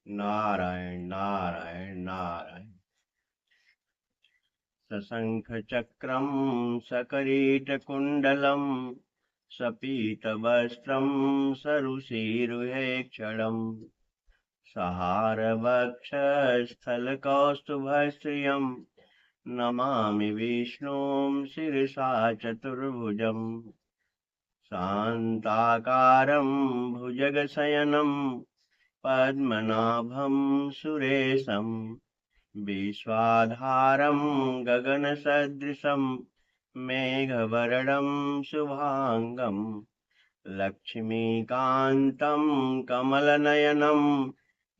नारायण नारायण नारायण। सशङ्खचक्रं सकरीटकुण्डलं सपीतवस्त्रं सरुचिरुहेक्षणम् सहारवक्षस्थलकौस्तुभश्रियं नमामि विष्णुं शिरसा चतुर्भुजम् शान्ताकारं भुजगशयनं पद्मनाभं सुरेशं विश्वाधारं गगनसदृशं मेघवर्णं शुभांगं लक्ष्मीकान्तं कमलनयनं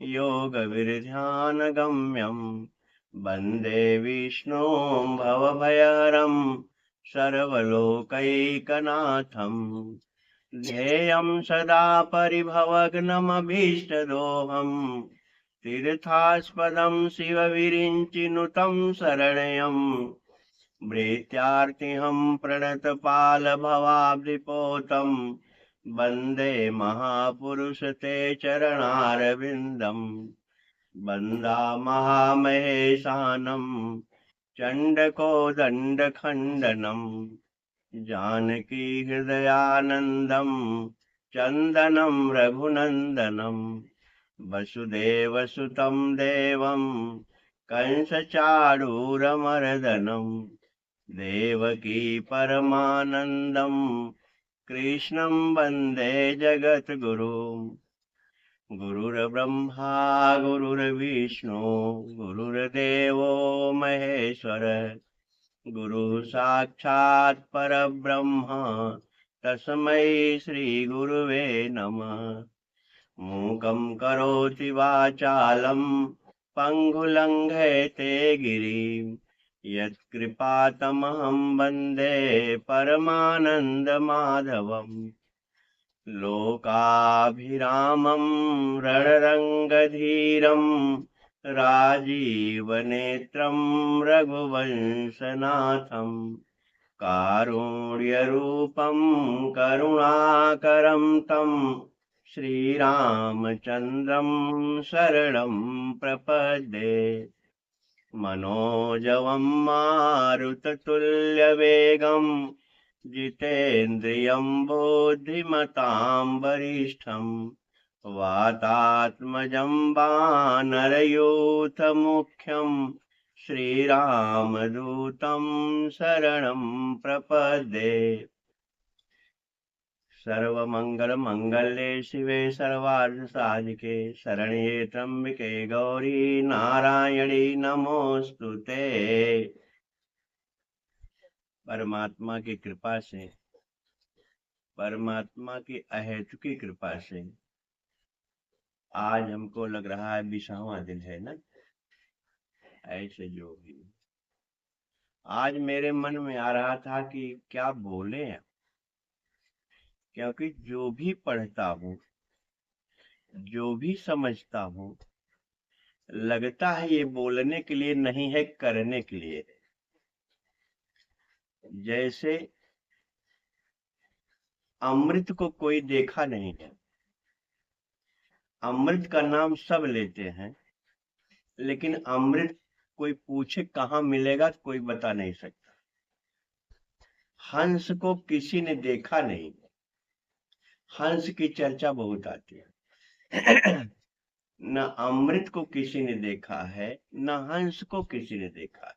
योगविरध्यानगम्यं वन्दे विष्णुं भवभयहरं सर्वलोकैकनाथं ध्येयं सदा परिभवग्नमभीष्टदोहम् तीर्थास्पदं शिवविरिञ्चिनुतं शरण्यं भृत्यार्तिहं प्रणतपालभवाब्धिपोतं वन्दे महापुरुष ते चरणारविन्दम् वन्दामहामहेशानं चण्डकोदण्डखण्डनं जानकी हृदयानन्दं चन्दनं रघुनन्दनं वसुदेवसुतं देवं कंसचाणूरमर्दनं देवकी परमानन्दं कृष्णं वन्दे जगद्गुरुम् गुरुर्ब्रह्मा गुरुर्विष्णु गुरुर्देवो महेश्वर गुरुः साक्षात् परब्रह्म तस्मै श्रीगुरुवे नमः। मूकं करोति वाचालं पङ्गुलङ्घयते गिरिं यत्कृपातमहं वन्दे परमानन्दमाधवम् लोकाभिरामं रणरङ्गधीरं राजीवनेत्रं रघुवंशनाथं कारुण्यरूपं करुणाकरं तं श्रीरामचन्द्रं शरणं प्रपद्ये। मनोजवं मारुततुल्यवेगं जितेन्द्रियं बुद्धिमतां वरिष्ठं वातात्मजं वानरयूथमुख्यं श्रीरामदूतं शरणं प्रपद्ये। सर्वमङ्गलमङ्गल्ये शिवे सर्वार्थसाधिके शरण्ये त्र्यम्बके गौरी नारायणी नमोस्तुते। परमात्मा की कृपा से, परमात्मा की अहेतुकी कृपा से आज हमको लग रहा है 20वां दिन है ना। ऐसे जो भी आज मेरे मन में आ रहा था कि क्या बोले, क्योंकि जो भी पढ़ता हूँ, जो भी समझता हूँ, लगता है ये बोलने के लिए नहीं है, करने के लिए। जैसे अमृत को कोई देखा नहीं है, अमृत का नाम सब लेते हैं, लेकिन अमृत कोई पूछे कहाँ मिलेगा कोई बता नहीं सकता। हंस को किसी ने देखा नहीं, हंस की चर्चा बहुत आती है। न अमृत को किसी ने देखा है, न हंस को किसी ने देखा है।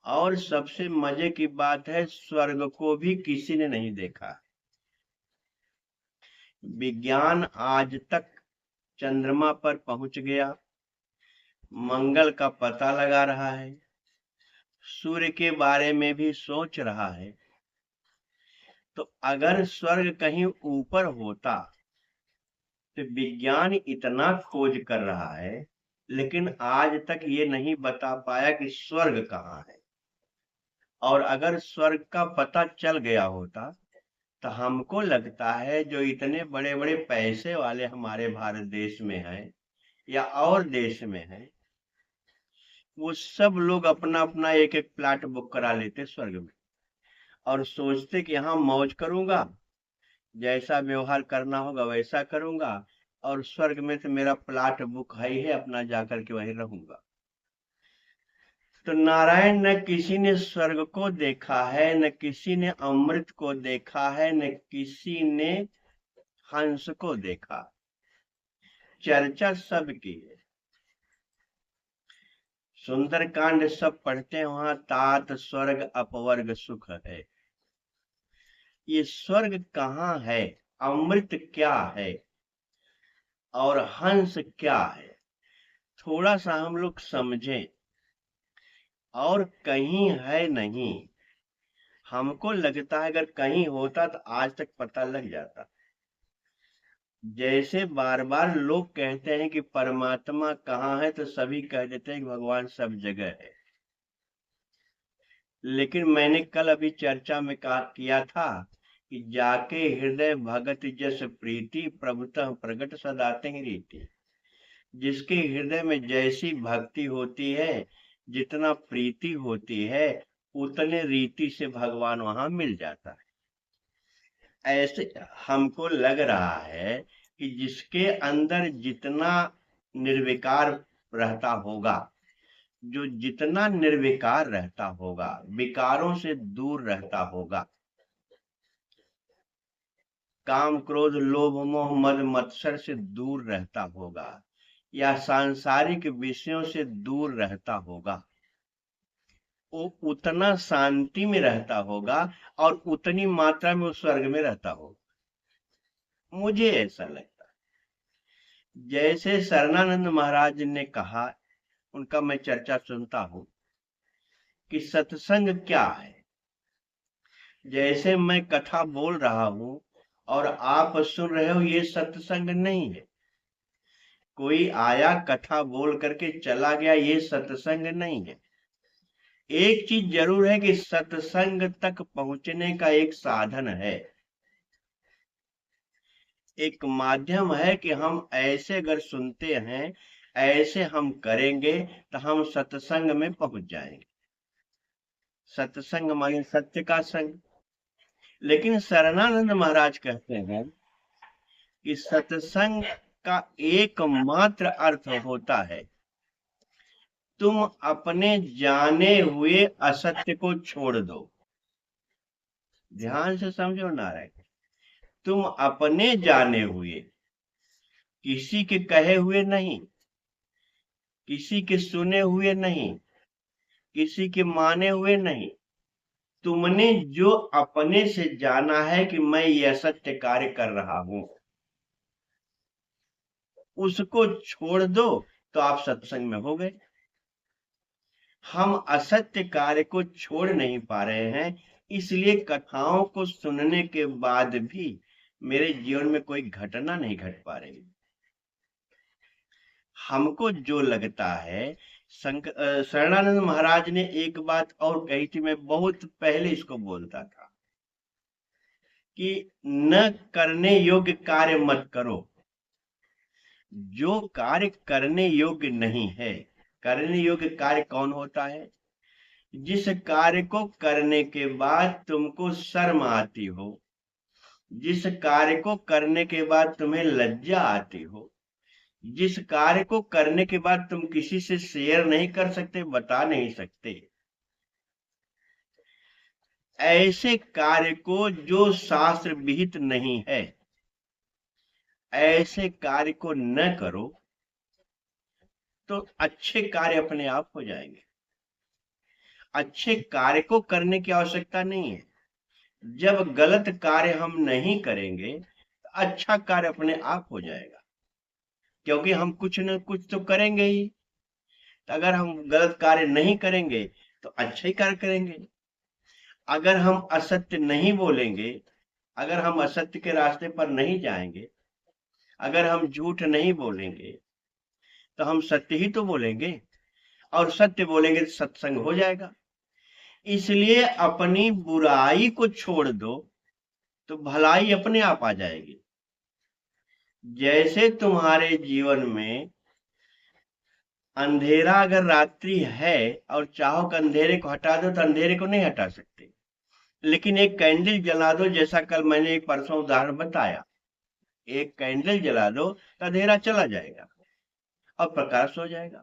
और सबसे मजे की बात है, स्वर्ग को भी किसी ने नहीं देखा। विज्ञान आज तक चंद्रमा पर पहुंच गया, मंगल का पता लगा रहा है, सूर्य के बारे में भी सोच रहा है। तो अगर स्वर्ग कहीं ऊपर होता तो विज्ञान इतना खोज कर रहा है, लेकिन आज तक ये नहीं बता पाया कि स्वर्ग कहाँ है। और अगर स्वर्ग का पता चल गया होता तो हमको लगता है जो इतने बड़े बड़े पैसे वाले हमारे भारत देश में हैं या और देश में हैं, वो सब लोग अपना अपना एक एक प्लाट बुक करा लेते स्वर्ग में और सोचते कि यहाँ मौज करूंगा, जैसा व्यवहार करना होगा वैसा करूंगा, और स्वर्ग में तो मेरा प्लाट बुक है ही है, अपना जाकर के वहीं रहूंगा। तो नारायण न किसी ने स्वर्ग को देखा है, न किसी ने अमृत को देखा है, न किसी ने हंस को देखा, चर्चा सबकी है। सुंदरकांड सब पढ़ते हैं वहां, तात स्वर्ग अपवर्ग सुख है। ये स्वर्ग कहाँ है, अमृत क्या है और हंस क्या है, थोड़ा सा हम लोग समझें। और कहीं है नहीं, हमको लगता है अगर कहीं होता तो आज तक पता लग जाता। जैसे बार बार लोग कहते हैं कि परमात्मा कहाँ है, तो सभी कह देते हैं कि भगवान सब जगह है। लेकिन मैंने कल अभी चर्चा में किया था कि जाके हृदय भगत जस प्रीति, प्रभुतः प्रगट सदाते ही रीति। जिसके हृदय में जैसी भक्ति होती है, जितना प्रीति होती है, उतने रीति से भगवान वहां मिल जाता है। ऐसे हमको लग रहा है कि जिसके अंदर जितना निर्विकार रहता होगा, जो जितना निर्विकार रहता होगा, विकारों से दूर रहता होगा, काम क्रोध लोभ मोह मद मत्सर से दूर रहता होगा, या सांसारिक विषयों से दूर रहता होगा, वो उतना शांति में रहता होगा और उतनी मात्रा में उस स्वर्ग में रहता होगा। मुझे ऐसा लगता है। जैसे शरणानंद महाराज ने कहा, उनका मैं चर्चा सुनता हूं कि सत्संग क्या है। जैसे मैं कथा बोल रहा हूं और आप सुन रहे हो, ये सत्संग नहीं है। कोई आया कथा बोल करके चला गया, ये सत्संग नहीं है। एक चीज जरूर है कि सत्संग तक पहुंचने का एक साधन है, एक माध्यम है कि हम ऐसे अगर सुनते हैं, ऐसे हम करेंगे तो हम सत्संग में पहुंच जाएंगे। सत्संग माने सत्य का संग। लेकिन शरणानंद महाराज कहते हैं कि सत्संग का एकमात्र अर्थ होता है, तुम अपने जाने हुए असत्य को छोड़ दो। ध्यान से समझो नारायण, तुम अपने जाने हुए, किसी के कहे हुए नहीं, किसी के सुने हुए नहीं, किसी के माने हुए नहीं, तुमने जो अपने से जाना है कि मैं ये असत्य कार्य कर रहा हूं, उसको छोड़ दो तो आप सत्संग में हो गए। हम असत्य कार्य को छोड़ नहीं पा रहे हैं, इसलिए कथाओं को सुनने के बाद भी मेरे जीवन में कोई घटना नहीं घट पा रही। हमको जो लगता है, शरणानंद महाराज ने एक बात और कही थी, मैं बहुत पहले इसको बोलता था कि न करने योग्य कार्य मत करो। जो कार्य करने योग्य नहीं है, करने योग्य कार्य कौन होता है? जिस कार्य को करने के बाद तुमको शर्म आती हो, जिस कार्य को करने के बाद तुम्हें लज्जा आती हो, जिस कार्य को करने के बाद तुम किसी से शेयर नहीं कर सकते, बता नहीं सकते, ऐसे कार्य को जो शास्त्र विहित नहीं है, ऐसे कार्य को न करो तो अच्छे कार्य अपने आप हो जाएंगे। अच्छे कार्य को करने की आवश्यकता नहीं है। जब गलत कार्य हम नहीं करेंगे तो अच्छा कार्य अपने आप हो जाएगा, क्योंकि हम कुछ न कुछ तो करेंगे ही। तो अगर हम गलत कार्य नहीं करेंगे तो अच्छा ही कार्य करेंगे। अगर हम असत्य नहीं बोलेंगे, अगर हम असत्य के रास्ते पर नहीं जाएंगे, अगर हम झूठ नहीं बोलेंगे, तो हम सत्य ही तो बोलेंगे, और सत्य बोलेंगे तो सत्संग हो जाएगा। इसलिए अपनी बुराई को छोड़ दो तो भलाई अपने आप आ जाएगी। जैसे तुम्हारे जीवन में अंधेरा अगर रात्रि है और चाहो कि अंधेरे को हटा दो, तो अंधेरे को नहीं हटा सकते, लेकिन एक कैंडल जला दो, जैसा कल मैंने एक परसों उदाहरण बताया एक कैंडल जला दो तो अंधेरा चला जाएगा और प्रकाश हो जाएगा।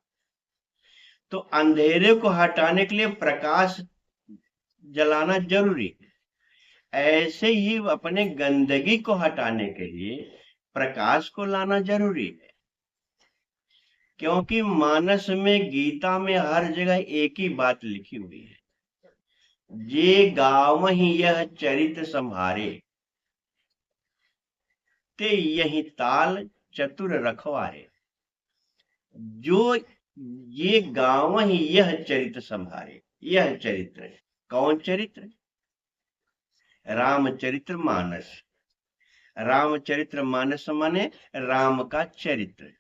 तो अंधेरे को हटाने के लिए प्रकाश जलाना जरूरी है। ऐसे ही अपने गंदगी को हटाने के लिए प्रकाश को लाना जरूरी है। क्योंकि मानस में, गीता में हर जगह एक ही बात लिखी हुई है, जे गावहि यह चरित संभारे, ते यही ताल चतुर रखवारे। जो ये गावहि यह चरित संभारे, यह चरित्र कौन चरित्र? रामचरित्र मानस। रामचरित्र मानस माने राम का चरित्र।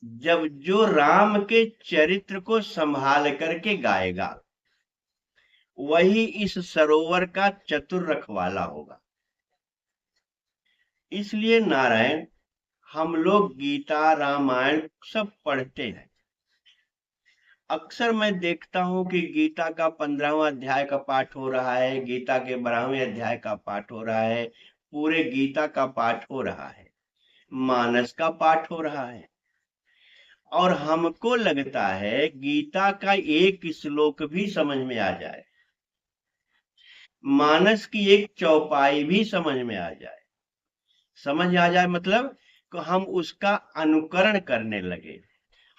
जब जो राम के चरित्र को संभाल करके गाएगा वही इस सरोवर का चतुर रखवाला होगा। इसलिए नारायण, हम लोग गीता रामायण सब पढ़ते हैं। अक्सर मैं देखता हूं कि गीता का 15वां अध्याय का पाठ हो रहा है, गीता के 12वें अध्याय का पाठ हो रहा है, पूरे गीता का पाठ हो रहा है, मानस का पाठ हो रहा है, और हमको लगता है गीता का एक श्लोक भी समझ में आ जाए, मानस की एक चौपाई भी समझ में आ जाए। समझ आ जाए मतलब कि हम उसका अनुकरण करने लगे,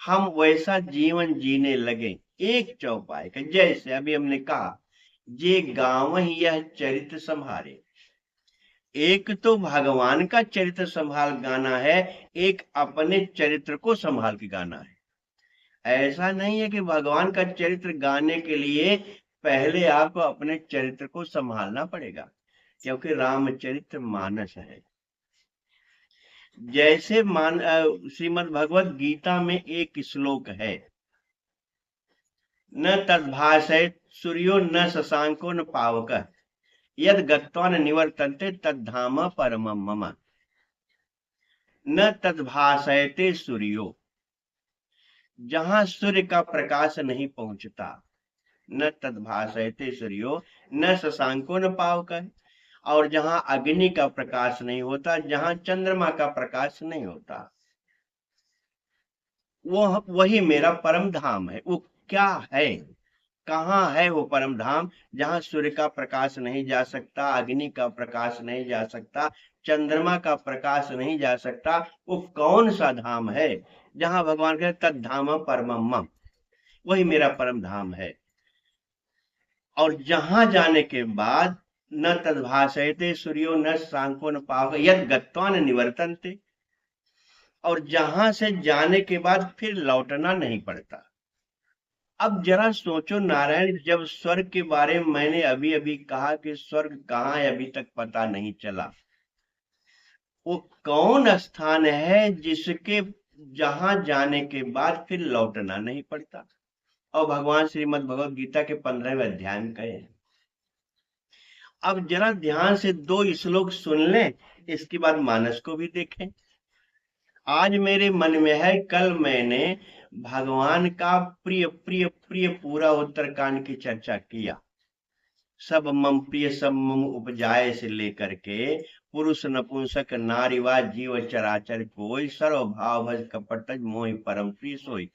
हम वैसा जीवन जीने लगे एक चौपाई का। जैसे अभी हमने कहा, जे गावहि यह चरित्र संभारे। एक तो भगवान का चरित्र संभाल गाना है, एक अपने चरित्र को संभाल के गाना है। ऐसा नहीं है कि भगवान का चरित्र गाने के लिए पहले आपको अपने चरित्र को संभालना पड़ेगा, क्योंकि रामचरित्र मानस है। जैसे श्रीमद् भगवत गीता में एक श्लोक है, न तद्भाषयत सूर्यो न शशांको न पावकः यद गत्वा न निवर्तन्ते तद्धाम परमं मम। न तद्भाषयते सूर्यो, जहां सूर्य का प्रकाश नहीं पहुंचता, न तद्भाषयते सूर्यो न शशांको न पावकः, और जहां अग्नि का प्रकाश नहीं होता, जहां चंद्रमा का प्रकाश नहीं होता, वो वही मेरा परम धाम है। वो क्या है, कहाँ है वो परम धाम? जहां सूर्य का प्रकाश नहीं जा सकता, अग्नि का प्रकाश नहीं जा सकता, चंद्रमा का प्रकाश नहीं जा सकता, वो कौन सा धाम है? जहां भगवान कहते तद्धाम परमम मम, वही मेरा परम धाम है। और जहां जाने के बाद न तद्भाषयते सूर्यो न शशांको न पावकः यद गत्वा न निवर्तन्ते, और जहां से जाने के बाद फिर लौटना नहीं पड़ता। अब जरा सोचो नारायण, जब स्वर्ग के बारे में मैंने अभी अभी कहा कि स्वर्ग कहाँ है अभी तक पता नहीं चला, वो कौन स्थान है जिसके जहां जाने के बाद फिर लौटना नहीं पड़ता? और भगवान श्रीमद् भगवत गीता के 15वें अध्याय में कहे। अब जरा ध्यान से दो श्लोक सुन लें, इसके बाद मानस को भी देखें। आज मेरे मन में है, कल मैंने भगवान का प्रिय प्रिय प्रिय पूरा उत्तरकांड की चर्चा किया। सब मम प्रिय सब मम उपजाए से लेकर के पुरुष नपुंसक नारीवा जीव चराचर कोई, सर्व भाव भज कपट मोहि परम प्रिय सोई।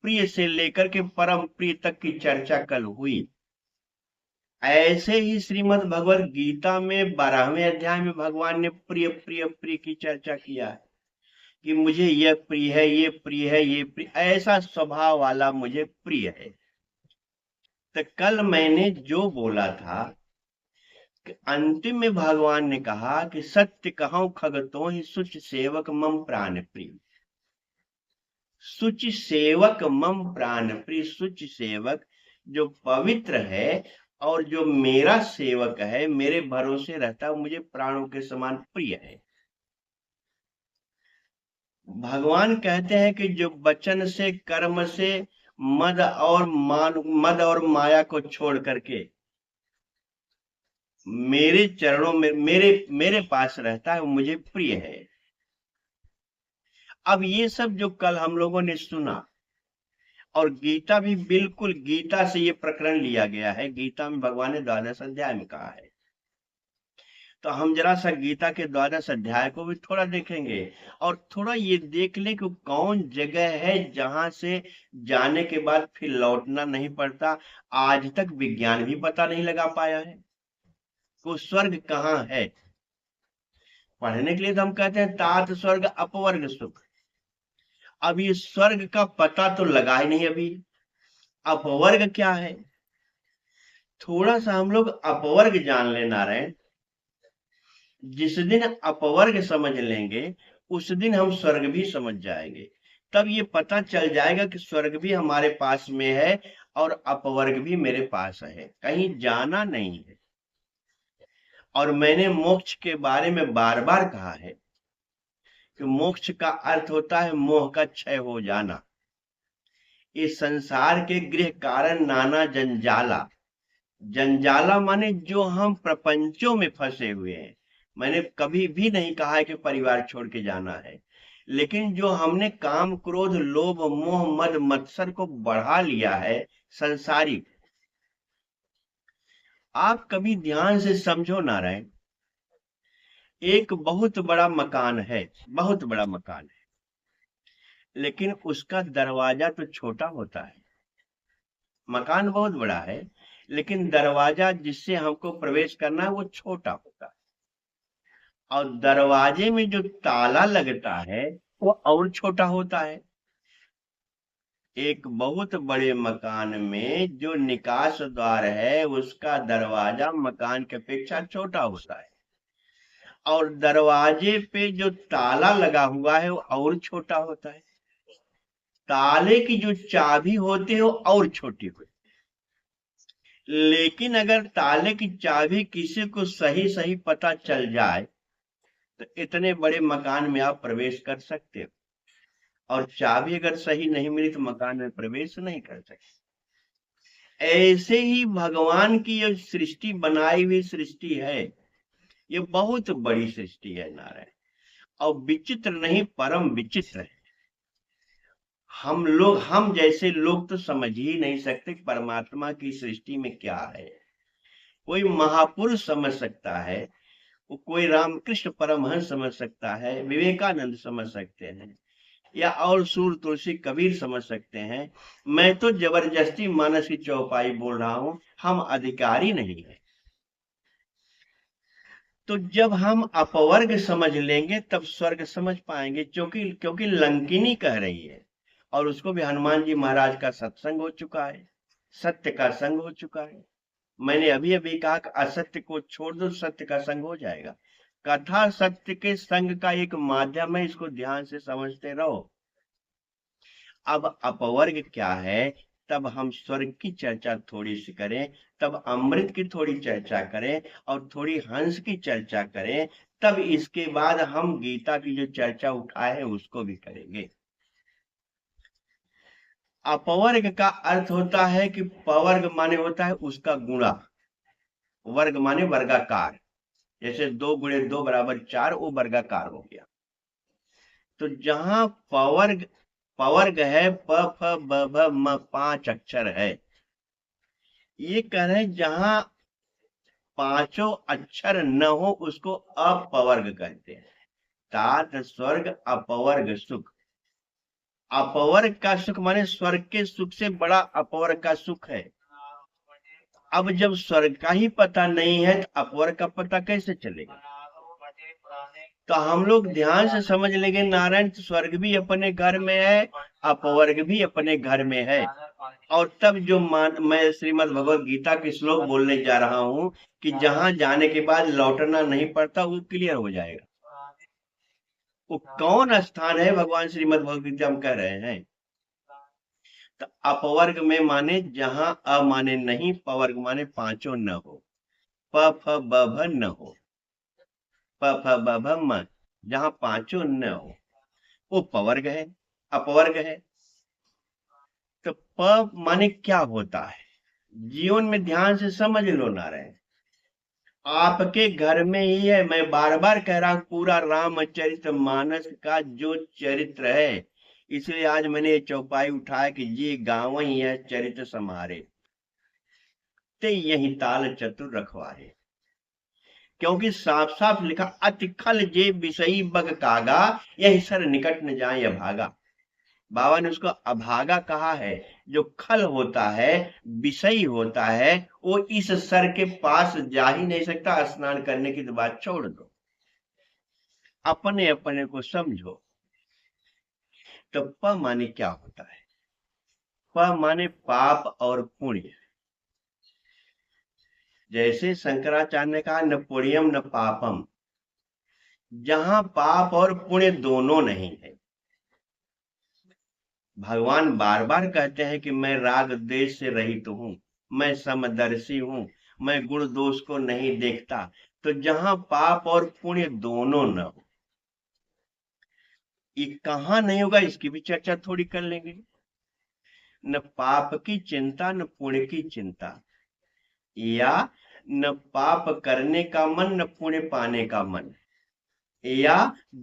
प्रिय से लेकर के परम प्रिय तक की चर्चा कल हुई। ऐसे ही श्रीमद् भगवत गीता में 12वें अध्याय में भगवान ने प्रिय प्रिय प्रिय की चर्चा किया है कि मुझे यह प्रिय है, ये प्रिय है, ये प्रिय, ऐसा स्वभाव वाला मुझे प्रिय है। तो कल मैंने जो बोला था कि अंतिम में भगवान ने कहा कि सत्य कहूं खगतो ही सुच सेवक मम प्राण प्रिय। सुच सेवक मम प्राण प्रिय, सुच सेवक जो पवित्र है और जो मेरा सेवक है, मेरे भरोसे रहता है, मुझे प्राणों के समान प्रिय है। भगवान कहते हैं कि जो वचन से, कर्म से, मद और माया को छोड़ करके मेरे चरणों में, मेरे पास रहता है, वो मुझे प्रिय है। अब ये सब जो कल हम लोगों ने सुना, और गीता भी बिल्कुल गीता से ये प्रकरण लिया गया है, गीता में भगवान ने 12वें अध्याय में कहा है। तो हम जरा सा गीता के 12 अध्याय को भी थोड़ा देखेंगे और थोड़ा ये देख लें कि कौन जगह है जहां से जाने के बाद फिर लौटना नहीं पड़ता। आज तक विज्ञान भी पता नहीं लगा पाया है वो स्वर्ग कहाँ है। पढ़ने के लिए तो हम कहते हैं तात स्वर्ग अपवर्ग सुख। अब ये स्वर्ग का पता तो लगा ही नहीं अभी। अपवर्ग क्या है, थोड़ा सा हम लोग अपवर्ग जान ले नारायण। जिस दिन अपवर्ग समझ लेंगे उस दिन हम स्वर्ग भी समझ जाएंगे। तब ये पता चल जाएगा कि स्वर्ग भी हमारे पास में है और अपवर्ग भी मेरे पास है, कहीं जाना नहीं है। और मैंने मोक्ष के बारे में बार बार कहा है कि मोक्ष का अर्थ होता है मोह का क्षय हो जाना। इस संसार के गृह कारण नाना जंजाला। जंजाला माने जो हम प्रपंचों में फंसे हुए हैं। मैंने कभी भी नहीं कहा है कि परिवार छोड़ के जाना है, लेकिन जो हमने काम क्रोध लोभ मोह मद मत्सर को बढ़ा लिया है संसारिक। आप कभी ध्यान से समझो नारायण, एक बहुत बड़ा मकान है, बहुत बड़ा मकान है, लेकिन उसका दरवाजा तो छोटा होता है। मकान बहुत बड़ा है लेकिन दरवाजा जिससे हमको प्रवेश करना है वो छोटा होता है। और दरवाजे में जो ताला लगता है वो और छोटा होता है। एक बहुत बड़े मकान में जो निकास द्वार है उसका दरवाजा मकान की अपेक्षा छोटा होता है और दरवाजे पे जो ताला लगा हुआ है वो और छोटा होता है। ताले की जो चाबी होती है वो और छोटी होती है। लेकिन अगर ताले की चाबी किसी को सही सही पता चल जाए तो इतने बड़े मकान में आप प्रवेश कर सकते हो, और चाबी अगर सही नहीं मिली तो मकान में प्रवेश नहीं कर सकते। ऐसे ही भगवान की जो सृष्टि बनाई हुई सृष्टि है ये बहुत बड़ी सृष्टि है नारायण, और विचित्र नहीं परम विचित्र है। हम जैसे लोग तो समझ ही नहीं सकते परमात्मा की सृष्टि में क्या है। कोई महापुरुष समझ सकता है, वो कोई रामकृष्ण परमहंस समझ सकता है, विवेकानंद समझ सकते हैं, या और सूर तुलसी कबीर समझ सकते हैं। मैं तो जबरदस्ती मानस की चौपाई बोल रहा हूं, हम अधिकारी नहीं है। तो जब हम अपवर्ग समझ लेंगे तब स्वर्ग समझ पाएंगे, क्योंकि क्योंकि लंकिनी कह रही है और उसको भी हनुमान जी महाराज का सत्संग हो चुका है, सत्य का संग हो चुका है। मैंने अभी अभी कहा कि असत्य को छोड़ दो सत्य का संग हो जाएगा। कथा सत्य के संग का एक माध्यम है, इसको ध्यान से समझते रहो। अब अपवर्ग क्या है, तब हम स्वर्ग की चर्चा थोड़ी सी करें, तब अमृत की थोड़ी चर्चा करें और थोड़ी हंस की चर्चा करें, तब इसके बाद हम गीता की जो चर्चा उठाए हैं उसको भी करेंगे। अपवर्ग का अर्थ होता है कि पवर्ग माने होता है उसका गुणा, वर्ग माने वर्गाकार। जैसे 2 × 2 = 4, वो वर्गाकार हो गया। तो जहां पवर्ग पवर्ग है प फ ब भ म 5 अक्षर है, ये कह रहे हैं जहां पांचों अक्षर न हो उसको अपवर्ग कहते हैं। तात स्वर्ग अपवर्ग सुख। अपवर्ग का सुख माने स्वर्ग के सुख से बड़ा अपवर्ग का सुख है। अब जब स्वर्ग का ही पता नहीं है तो अपवर्ग का पता कैसे चलेगा। तो हम लोग ध्यान से समझ लेंगे नारायण, स्वर्ग भी अपने घर में है, अपवर्ग भी अपने घर में है। और तब जो मैं श्रीमद् भगवत गीता के श्लोक बोलने जा रहा हूं कि जहां जाने के बाद लौटना नहीं पड़ता, वो क्लियर हो जाएगा। वो कौन स्थान है भगवान श्रीमद् भगवत गीता हम कह रहे हैं। तो अपवर्ग में माने जहां अ माने नहीं, पवर्ग माने पांचों न हो, प फ ब भ न हो, प फ ब भ म, जहां पांचों न हो वो पवर्ग है, अपवर्ग है। तो प माने क्या होता है, जीवन में ध्यान से समझ लो नारायण। आपके घर में ही है, मैं बार बार कह रहा हूं, पूरा रामचरित मानस का जो चरित्र है। इसलिए आज मैंने ये चौपाई उठाया कि जी गाँव ही है चरित्र समारे, ते यही ताल चतुर रखवारे। क्योंकि साफ साफ लिखा, अति खल जे विषयी बग कागा, यही सर निकट न जाए अभागा। बाबा ने उसको अभागा कहा है। जो खल होता है, विषयी होता है, वो इस सर के पास जा ही नहीं सकता। स्नान करने की तो बात छोड़ दो, अपने अपने को समझो। तो प माने क्या होता है? प माने पाप और पुण्य। जैसे शंकराचार्य ने कहा, न पुण्यम न पापम, जहां पाप और पुण्य दोनों नहीं है। भगवान बार बार कहते हैं कि मैं राग द्वेष से रहित हूं, मैं समदर्शी हूं, मैं गुण दोष को नहीं देखता। तो जहां पाप और पुण्य दोनों न हो, ये कहां नहीं होगा, इसकी भी चर्चा थोड़ी कर लेंगे। न पाप की चिंता न पुण्य की चिंता, या न पाप करने का मन न पुण्य पाने का मन, या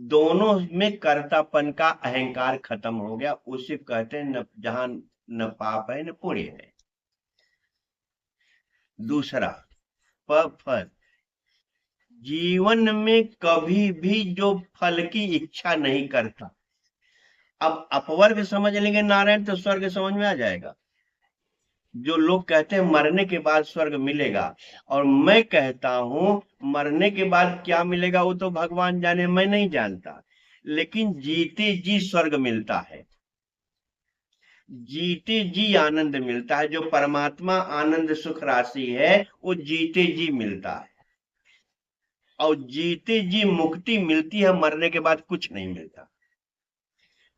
दोनों में कर्तापन का अहंकार खत्म हो गया, उसे कहते हैं न, जहां न पाप है न पुण्य है। दूसरा फल, जीवन में कभी भी जो फल की इच्छा नहीं करता। अब अपवर्ग समझ लेंगे नारायण तो स्वर्ग समझ में आ जाएगा। जो लोग कहते हैं मरने के बाद स्वर्ग मिलेगा, और मैं कहता हूं मरने के बाद क्या मिलेगा वो तो भगवान जाने, मैं नहीं जानता। लेकिन जीते जी स्वर्ग मिलता है, जीते जी आनंद मिलता है। जो परमात्मा आनंद सुख राशि है वो जीते जी मिलता है, और जीते जी मुक्ति मिलती है, मरने के बाद कुछ नहीं मिलता।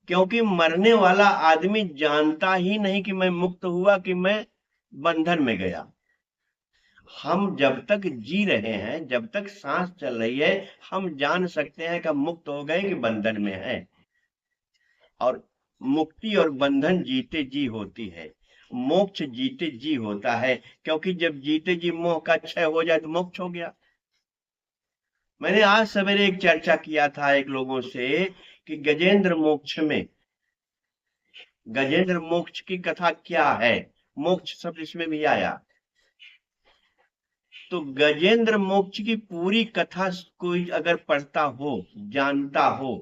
क्योंकि मरने वाला आदमी जानता ही नहीं कि मैं मुक्त हुआ कि मैं बंधन में गया। हम जब तक जी रहे हैं, जब तक सांस चल रही है, हम जान सकते हैं कि मुक्त हो गए कि बंधन में है। और मुक्ति और बंधन जीते जी होती है, मोक्ष जीते जी होता है। क्योंकि जब जीते जी मोह का क्षय हो जाए तो मोक्ष हो गया। मैंने आज सवेरे एक चर्चा किया था एक लोगों से कि गजेंद्र मोक्ष में, गजेंद्र मोक्ष की कथा क्या है, मोक्ष शब्द इसमें भी आया। तो गजेंद्र मोक्ष की पूरी कथा कोई अगर पढ़ता हो, जानता हो,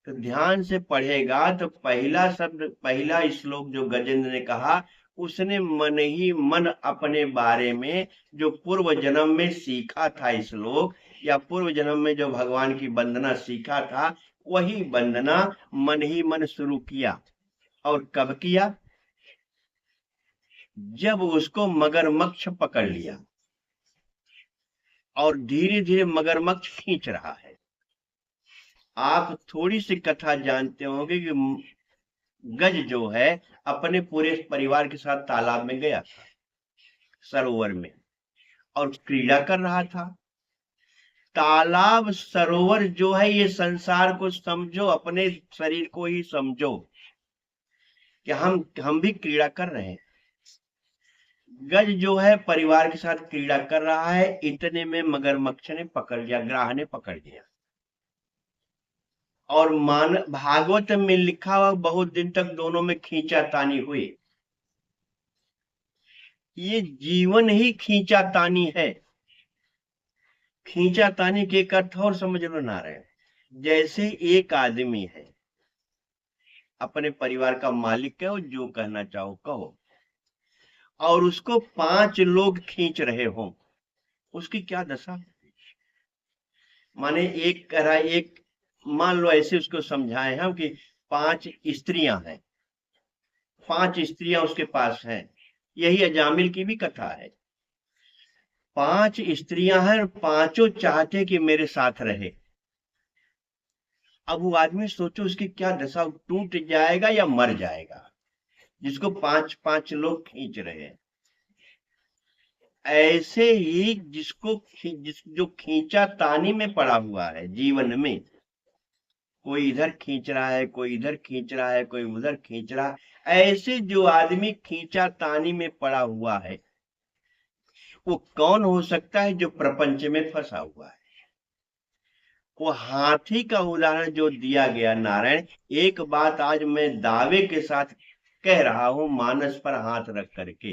तो ध्यान से पढ़ेगा तो पहला शब्द, पहला श्लोक जो गजेंद्र ने कहा, उसने मन ही मन अपने बारे में जो पूर्व जन्म में सीखा था श्लोक, या पूर्व जन्म में जो भगवान की वंदना सीखा था, वही वंदना मन ही मन शुरू किया। और कब किया? जब उसको मगरमच्छ पकड़ लिया, और धीरे धीरे मगरमच्छ खींच रहा है। आप थोड़ी सी कथा जानते होंगे कि गज जो है अपने पूरे परिवार के साथ तालाब में गया था, सरोवर में, और क्रीड़ा कर रहा था। तालाब सरोवर जो है, ये संसार को समझो, अपने शरीर को ही समझो कि हम भी क्रीड़ा कर रहे हैं। गज जो है परिवार के साथ क्रीड़ा कर रहा है, इतने में मगरमच्छ ने पकड़ लिया, ग्राह ने पकड़ लिया। और भागवत में लिखा हुआ बहुत दिन तक दोनों में खींचातानी हुई। ये जीवन ही खींचातानी है। खींचातानी के अर्थ और समझ लो नारायण, जैसे एक आदमी है, अपने परिवार का मालिक है, जो कहना चाहो कहो, और उसको 5 लोग खींच रहे हो, उसकी क्या दशा? माने एक करा, एक मान लो ऐसे उसको समझाए हम कि 5 स्त्रियां हैं, 5 स्त्रियां उसके पास हैं। यही अजामिल की भी कथा है। 5 स्त्रियां हैं और पांचों चाहते कि मेरे साथ रहे। अब वो आदमी सोचो उसकी क्या दशा, टूट जाएगा या मर जाएगा, जिसको 5 लोग खींच रहे हैं। ऐसे ही जो खींचा तानी में पड़ा हुआ है जीवन में, कोई इधर खींच रहा है, कोई इधर खींच रहा है, कोई उधर खींच रहा है, ऐसे जो आदमी खींचा तानी में पड़ा हुआ है, वो कौन हो सकता है? जो प्रपंच में फंसा हुआ है। वो हाथी का उदाहरण जो दिया गया नारायण, एक बात आज मैं दावे के साथ कह रहा हूं, मानस पर हाथ रख करके,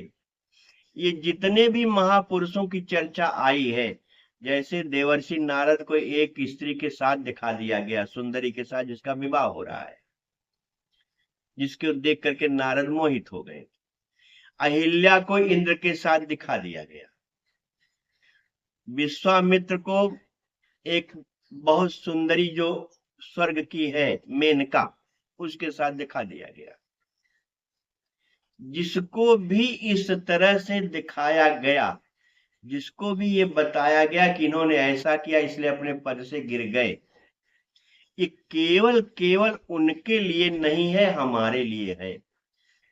ये जितने भी महापुरुषों की चर्चा आई है, जैसे देवर्षि नारद को एक स्त्री के साथ दिखा दिया गया, सुंदरी के साथ जिसका विवाह हो रहा है, जिसको देख करके नारद मोहित हो गए। अहिल्या को इंद्र के साथ दिखा दिया गया। विश्वामित्र को एक बहुत सुंदरी जो स्वर्ग की है मेनका, उसके साथ दिखा दिया गया। जिसको भी इस तरह से दिखाया गया, जिसको भी ये बताया गया कि इन्होंने ऐसा किया इसलिए अपने पद से गिर गए, ये केवल केवल उनके लिए नहीं है, हमारे लिए है।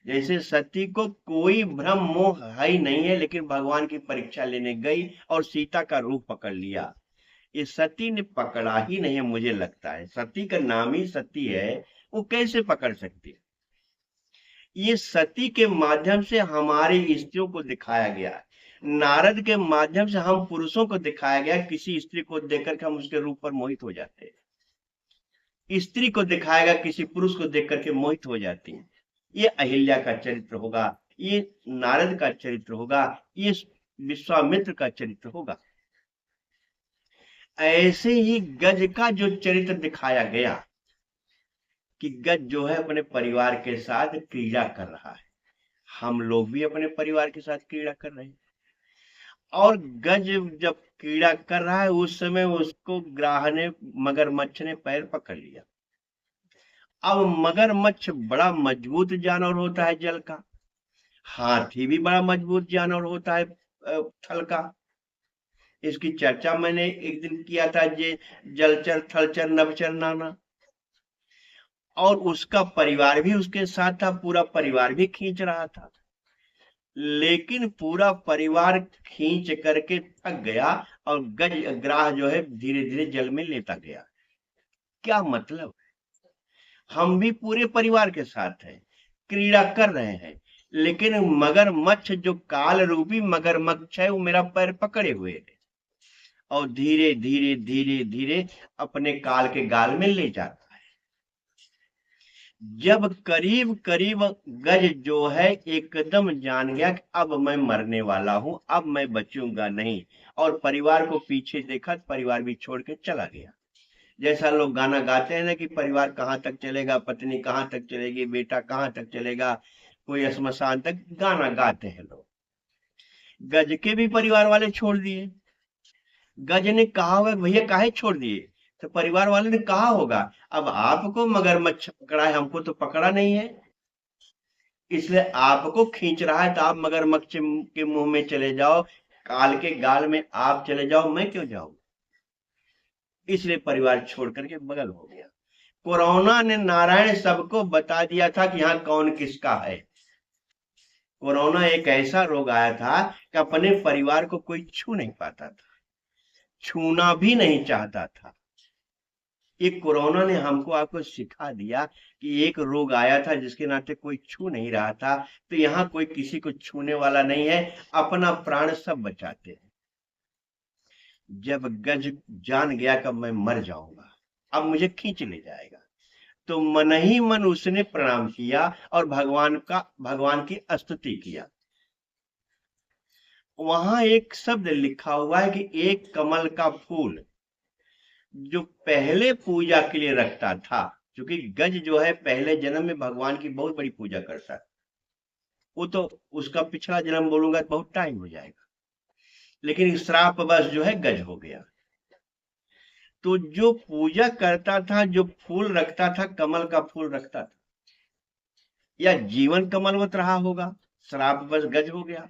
जैसे सती को कोई भ्रम मोह है ही नहीं है, लेकिन भगवान की परीक्षा लेने गई और सीता का रूप पकड़ लिया। ये सती ने पकड़ा ही नहीं है, मुझे लगता है सती का नाम ही सती है, वो कैसे पकड़ सकती है? ये सती के माध्यम से हमारी स्त्रियों को दिखाया गया है, नारद के माध्यम से हम पुरुषों को दिखाया गया। किसी स्त्री को देखकर के हम उसके रूप पर मोहित हो जाते हैं, स्त्री को दिखाएगा किसी पुरुष को देख करके मोहित हो जाती है। ये अहिल्या का चरित्र होगा, ये नारद का चरित्र होगा, ये विश्वामित्र का चरित्र होगा। ऐसे ही गज का जो चरित्र दिखाया गया कि गज जो है अपने परिवार के साथ क्रीड़ा कर रहा है, हम लोग भी अपने परिवार के साथ क्रीड़ा कर रहे हैं। और गज जब क्रीड़ा कर रहा है उस समय उसको ग्राह ने, मगरमच्छ ने पैर पकड़ लिया। अब मगरमच्छ बड़ा मजबूत जानवर होता है जल का, हाथी भी बड़ा मजबूत जानवर होता है थल का। इसकी चर्चा मैंने एक दिन किया था, जे जलचर थलचर नभचर नाना। और उसका परिवार भी उसके साथ था, पूरा परिवार भी खींच रहा था, लेकिन पूरा परिवार खींच करके थक गया और गज ग्राह जो है धीरे धीरे जल में लेता गया। क्या मतलब? हम भी पूरे परिवार के साथ हैं, क्रीड़ा कर रहे हैं, लेकिन मगरमच्छ जो काल रूपी मगरमच्छ है वो मेरा पैर पकड़े हुए है और धीरे धीरे धीरे धीरे अपने काल के गाल में ले जाता है। जब करीब करीब गज जो है एकदम जान गया कि अब मैं मरने वाला हूं, अब मैं बचूंगा नहीं, और परिवार को पीछे देखा, परिवार भी छोड़ के चला गया। जैसा लोग गाना गाते हैं ना कि परिवार कहाँ तक चलेगा, पत्नी कहाँ तक चलेगी, बेटा कहाँ तक चलेगा, कोई श्मशान तक गाना गाते हैं लोग। गज के भी परिवार वाले छोड़ दिए। गज ने कहा होगा भैया काहे छोड़ दिए, तो परिवार वाले ने कहा होगा अब आपको मगरमच्छ पकड़ा है, हमको तो पकड़ा नहीं है, इसलिए आपको खींच रहा है तो आप मगरमच्छ के मुंह में चले जाओ, काल के गाल में आप चले जाओ, मैं क्यों जाऊं? इसलिए परिवार छोड़ करके बगल हो गया। कोरोना ने नारायण सबको बता दिया था कि यहाँ कौन किसका है। कोरोना एक ऐसा रोग आया था कि अपने परिवार को कोई छू नहीं पाता था, छूना भी नहीं चाहता था। एक कोरोना ने हमको आपको सिखा दिया कि एक रोग आया था जिसके नाते कोई छू नहीं रहा था, तो यहाँ कोई किसी को छूने वाला नहीं है, अपना प्राण सब बचाते हैं। जब गज जान गया कि मैं मर जाऊंगा, अब मुझे खींच ले जाएगा, तो मन ही मन उसने प्रणाम किया और भगवान की स्तुति किया। वहां एक शब्द लिखा हुआ है कि एक कमल का फूल जो पहले पूजा के लिए रखता था, क्योंकि गज जो है पहले जन्म में भगवान की बहुत बड़ी पूजा करता है, वो तो उसका पिछला जन्म बोलूंगा तो बहुत टाइम हो जाएगा, लेकिन श्राप बस जो है गज हो गया। तो जो पूजा करता था, जो फूल रखता था, कमल का फूल रखता था, या जीवन कमलवत रहा होगा, श्राप बस गज हो गया।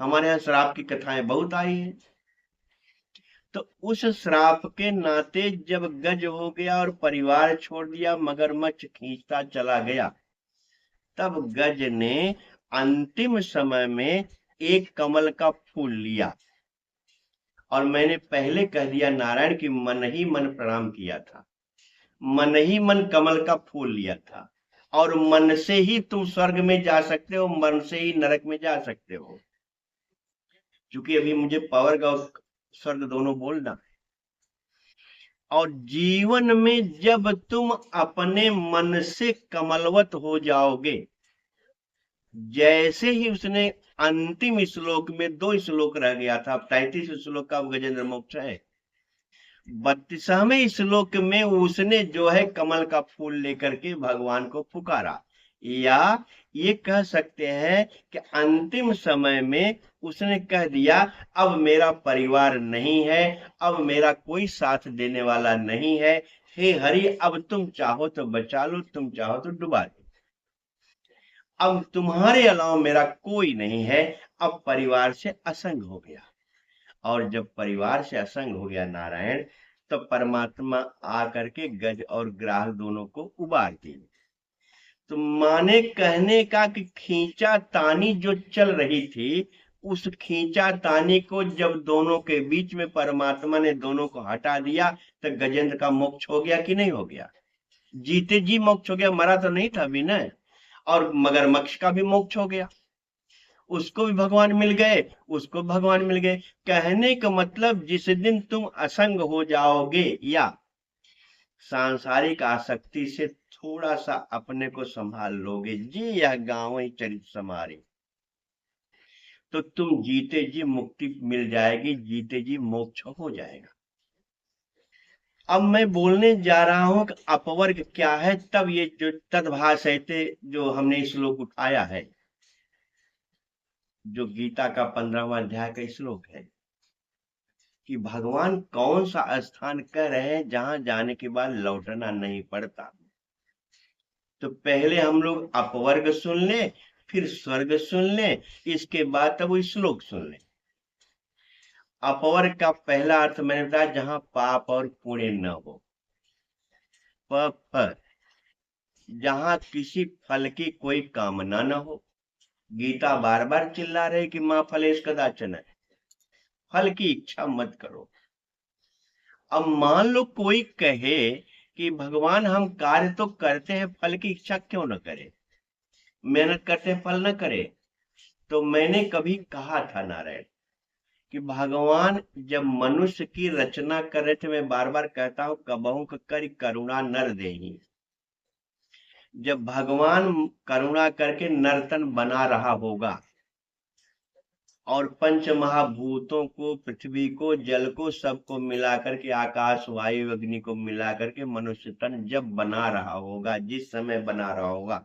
हमारे यहाँ श्राप की कथाएं बहुत आई हैं। तो उस श्राप के नाते जब गज हो गया और परिवार छोड़ दिया, मगरमच्छ खींचता चला गया, तब गज ने अंतिम समय में एक कमल का फूल लिया। और मैंने पहले कह दिया नारायण की मन ही मन प्रणाम किया था, मन ही मन कमल का फूल लिया था, और मन से ही तुम स्वर्ग में जा सकते हो, मन से ही नरक में जा सकते हो। क्योंकि अभी मुझे पावर का स्वर्ग दोनों बोलना है। और जीवन में जब तुम अपने मन से कमलवत हो जाओगे, जैसे ही उसने अंतिम श्लोक में 2 श्लोक रह गया था, 33 श्लोक का गजेंद्र मोक्ष है, 32वें श्लोक में उसने जो है कमल का फूल लेकर के भगवान को पुकारा, या ये कह सकते हैं कि अंतिम समय में उसने कह दिया अब मेरा परिवार नहीं है, अब मेरा कोई साथ देने वाला नहीं है, हे हरि अब तुम चाहो तो बचा लो, तुम चाहो तो डुबा दो, अब तुम्हारे अलावा मेरा कोई नहीं है, अब परिवार से असंग हो गया। और जब परिवार से असंग हो गया नारायण, तो परमात्मा आकर के गज और ग्राह दोनों को उबार दिए। तो माने कहने का कि खींचा तानी जो चल रही थी, उस खींचा तानी को जब दोनों के बीच में परमात्मा ने दोनों को हटा दिया, तो गजेंद्र का मोक्ष हो गया कि नहीं हो गया? जीते जी मोक्ष हो गया, मरा तो नहीं था विनय। और मगरमच्छ का भी मोक्ष हो गया, उसको भी भगवान मिल गए, उसको भगवान मिल गए। कहने का मतलब जिस दिन तुम असंग हो जाओगे या सांसारिक आसक्ति से थोड़ा सा अपने को संभाल लोगे, जी यह गांव ही चरित समारे, तो तुम जीते जी मुक्ति मिल जाएगी, जीते जी मोक्ष हो जाएगा। अब मैं बोलने जा रहा हूं कि अपवर्ग क्या है, तब ये जो तद्भाषयते जो हमने श्लोक उठाया है, जो गीता का 15वां अध्याय का श्लोक है, कि भगवान कौन सा स्थान कह रहे हैं जहां जाने के बाद लौटना नहीं पड़ता। तो पहले हम लोग अपवर्ग सुन ले, फिर स्वर्ग सुन ले, इसके बाद तब वो श्लोक सुन ले। अपवर्ग का पहला अर्थ मैंने बताया जहां पाप और पुण्य न हो, प जहां किसी फल की कोई कामना न हो। गीता बार बार चिल्ला रहे कि मां फलेश कदाचन है, फल की इच्छा मत करो। अब मान लो कोई कहे कि भगवान हम कार्य तो करते हैं, फल की इच्छा क्यों न करें, मेहनत करते हैं फल न करे। तो मैंने कभी कहा था नारायण कि भगवान जब मनुष्य की रचना कर रहे थे, मैं बार बार कहता हूं कबहू कर करुणा नर देही, जब भगवान करुणा करके नर्तन बना रहा होगा और पंच महाभूतों को, पृथ्वी को, जल को, सबको मिला करके, आकाश वायु अग्नि को मिला करके मनुष्य तन जब बना रहा होगा, जिस समय बना रहा होगा,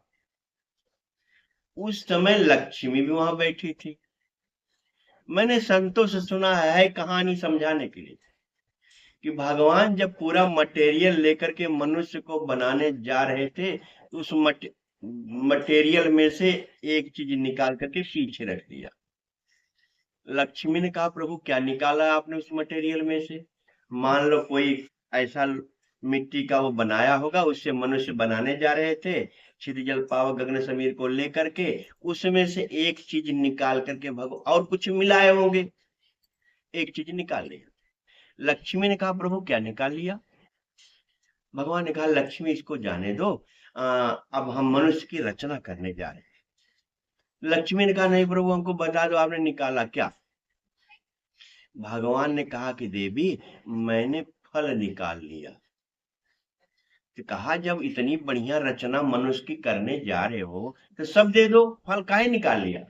उस समय लक्ष्मी भी वहां बैठी थी। मैंने संतों से सुना है कहानी समझाने के लिए कि भगवान जब पूरा मटेरियल लेकर के मनुष्य को बनाने जा रहे थे, तो उस मटेरियल में से एक चीज निकाल करके पीछे रख दिया। लक्ष्मी ने कहा प्रभु क्या निकाला आपने उस मटेरियल में से? मान लो कोई ऐसा मिट्टी का वो बनाया होगा, उससे मनुष्य बनाने जा रहे थे, क्षितिजल पावक गगन समीर को लेकर के, उसमें से एक चीज निकाल करके और कुछ मिलाए होंगे, एक चीज निकाल लिया। लक्ष्मी ने कहा प्रभु क्या निकाल लिया? भगवान ने कहा लक्ष्मी इसको जाने दो, अब हम मनुष्य की रचना करने जा रहे हैं। लक्ष्मी ने कहा नहीं प्रभु हमको बता दो आपने निकाला क्या? भगवान ने कहा कि देवी मैंने फल निकाल लिया। तो कहा जब इतनी बढ़िया रचना मनुष्य की करने जा रहे हो तो सब दे दो, फल काहे निकाल लिया?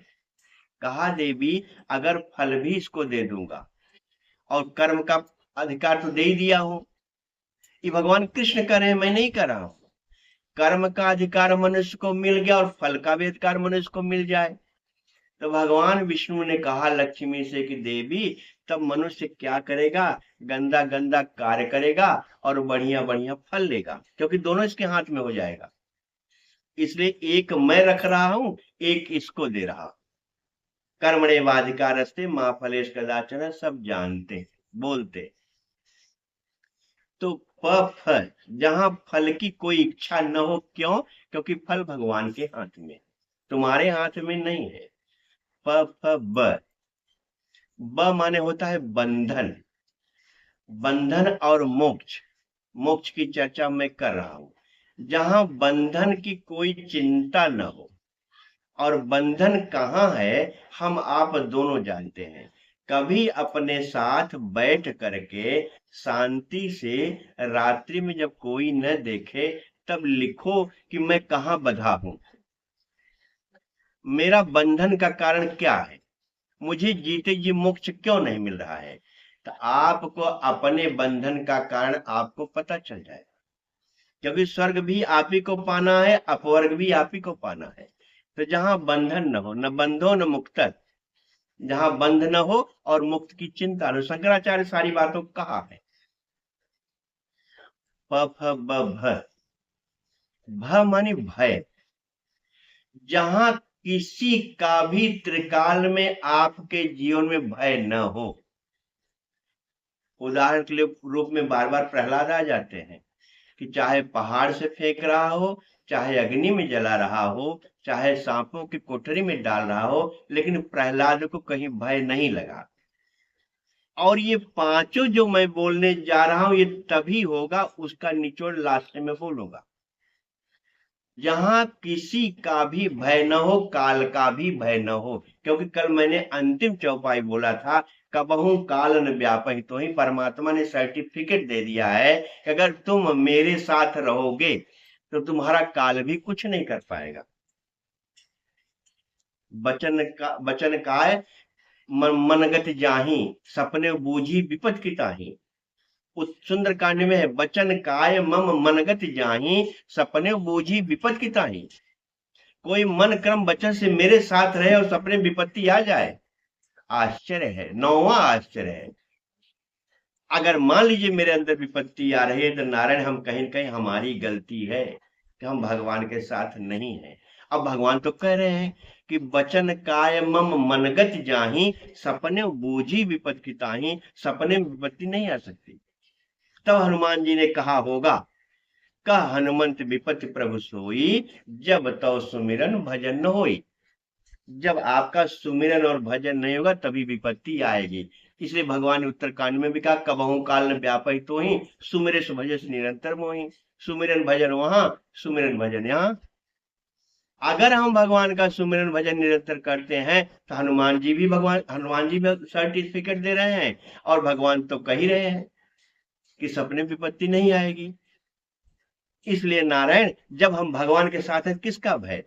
कहा देवी अगर फल भी इसको दे दूंगा और कर्म का अधिकार तो दे ही दिया हूं, ये भगवान कृष्ण कर रहे हैं, मैं नहीं कर रहा हूं। कर्म का अधिकार मनुष्य को मिल गया और फल का भी अधिकार मनुष्य को मिल जाए। तो भगवान विष्णु ने कहा लक्ष्मी से कि देवी तब मनुष्य क्या करेगा, गंदा गंदा कार्य करेगा और बढ़िया बढ़िया फल लेगा, क्योंकि दोनों इसके हाथ में हो जाएगा। इसलिए एक मैं रख रहा हूं, एक इसको दे रहा हूं। कर्मणे वाधिकारस्ते मां फलेश कदाचन, सब जानते बोलते। तो फ जहां फल की कोई इच्छा न हो, क्यों? क्योंकि फल भगवान के हाथ में, तुम्हारे हाथ में नहीं है। ब ब माने होता है बंधन, बंधन और मोक्ष, मोक्ष की चर्चा मैं कर रहा हूं। जहां बंधन की कोई चिंता न हो, और बंधन कहाँ है हम आप दोनों जानते हैं। कभी अपने साथ बैठ करके शांति से रात्रि में जब कोई न देखे, तब लिखो कि मैं कहाँ बंधा हूं, मेरा बंधन का कारण क्या है, मुझे जीते जी मोक्ष क्यों नहीं मिल रहा है। तो आपको अपने बंधन का कारण आपको पता चल जाए, क्योंकि स्वर्ग भी आप ही को पाना है, अपवर्ग भी आप ही को पाना है। तो जहां बंधन न हो, न बंधो न मुक्त, जहां बंध न हो और मुक्त की चिंता न, शंकराचार्य सारी बातों को कहा है। प फ ब भ, भ मानी भय, जहां किसी का भी त्रिकाल में आपके जीवन में भय न हो। उदाहरण के रूप में बार बार प्रहलाद आ जाते हैं कि चाहे पहाड़ से फेंक रहा हो, चाहे अग्नि में जला रहा हो, चाहे सांपों की कोठरी में डाल रहा हो, लेकिन प्रहलाद को कहीं भय नहीं लगा। और ये पांचों जो मैं बोलने जा रहा हूं, ये तभी होगा, उसका निचोड़ लास्ट में बोलूंगा। जहां किसी का भी भय न हो, काल का भी भय न हो, क्योंकि कल मैंने अंतिम चौपाई बोला था, कबहू काल न व्यापहि, तो ही परमात्मा ने सर्टिफिकेट दे दिया है कि अगर तुम मेरे साथ रहोगे तो तुम्हारा काल भी कुछ नहीं कर पाएगा। बचन काय मनगत जाही, सपने बूझी विपत की ताही। सुंदर कांड में है, बचन काय मम मनगत जाही, सपने बूझी विपत की ताही। कोई मन क्रम वचन से मेरे साथ रहे और सपने विपत्ति आ जाए, आश्चर्य है, नौवां आश्चर्य है। अगर मान लीजिए मेरे अंदर विपत्ति आ रही है, तो नारायण हम कहीं न कहीं हमारी गलती है कि हम भगवान के साथ नहीं है। अब भगवान तो कह रहे हैं कि बचन काय मम मनगत जाही, सपने बूझी विपत की ताही, सपने में विपत्ति नहीं आ सकती। तब हनुमान जी ने कहा होगा, कह हनुमंत विपत्ति प्रभु सोई, जब तो सुमिरन भजन न होई। जब आपका सुमिरन और भजन नहीं होगा तभी विपत्ति आएगी। इसलिए भगवान ने उत्तरकांड में भी कहा, कबहू काल न व्यापहि तो ही, सुमिरे सुभजस निरंतर मोहि। सुमिरन भजन वहां, सुमिरन भजन यहाँ। अगर हम भगवान का सुमिरन भजन निरंतर करते हैं तो हनुमान जी भी सर्टिफिकेट दे रहे हैं, और भगवान तो कह ही रहे हैं कि सपने विपत्ति नहीं आएगी। इसलिए नारायण, जब हम भगवान के साथ हैं, किसका भय।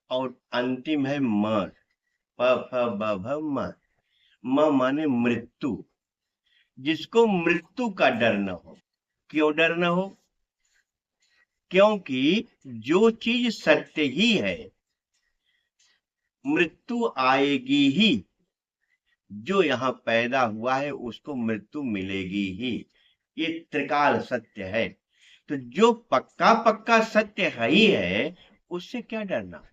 और अंतिम है म, प फ ब भ म, म माने मृत्यु। जिसको मृत्यु का डर न हो। क्यों डर न हो? क्योंकि जो चीज सत्य ही है, मृत्यु आएगी ही। जो यहाँ पैदा हुआ है उसको मृत्यु मिलेगी ही, ये त्रिकाल सत्य है। तो जो पक्का पक्का सत्य है ही है, उससे क्या डरना।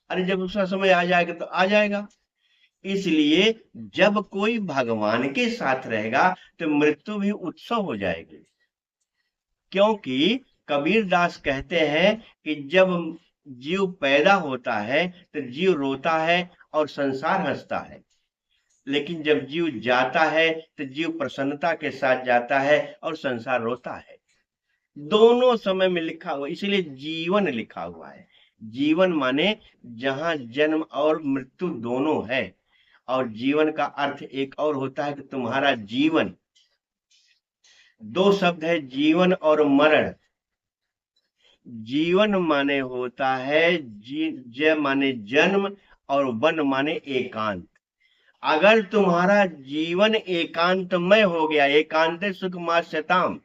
अरे जब उसका समय आ जाएगा तो आ जाएगा। इसलिए जब कोई भगवान के साथ रहेगा तो मृत्यु भी उत्सव हो जाएगी। क्योंकि कबीर दास कहते हैं कि जब जीव पैदा होता है तो जीव रोता है और संसार हंसता है, लेकिन जब जीव जाता है तो जीव प्रसन्नता के साथ जाता है और संसार रोता है। दोनों समय में लिखा हुआ, इसीलिए जीवन लिखा हुआ है। जीवन माने जहां जन्म और मृत्यु दोनों है। और जीवन का अर्थ एक और होता है कि तुम्हारा जीवन, दो शब्द है, जीवन और मरण। जीवन माने होता है ज माने जन्म, और वन माने एकांत। अगर तुम्हारा जीवन एकांतमय हो गया, एकांत सुखमास्यताम,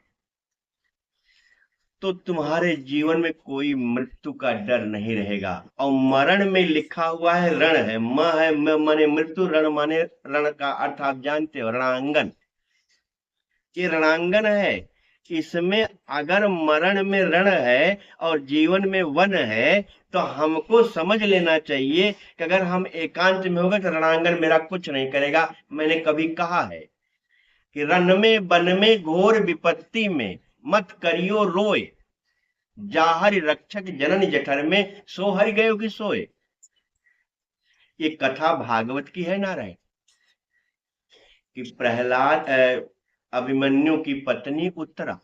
तो तुम्हारे जीवन में कोई मृत्यु का डर नहीं रहेगा। और मरण में लिखा हुआ है रण है, म है, माने मृत्यु, रण माने, रण का अर्थ आप जानते हो, रणांगन। ये रणांगन है। इसमें अगर मरण में रण है और जीवन में वन है, तो हमको समझ लेना चाहिए कि अगर हम एकांत में होगा तो रणांगन मेरा कुछ नहीं करेगा। मैंने कभी कहा है कि रण में वन में घोर विपत्ति में मत करियो रोए, जाहर रक्षक जनन जठर में, सो हरि गयो कि सोए। ये कथा भागवत की है नारायण, कि प्रहलाद अभिमन्यु की पत्नी उत्तरा,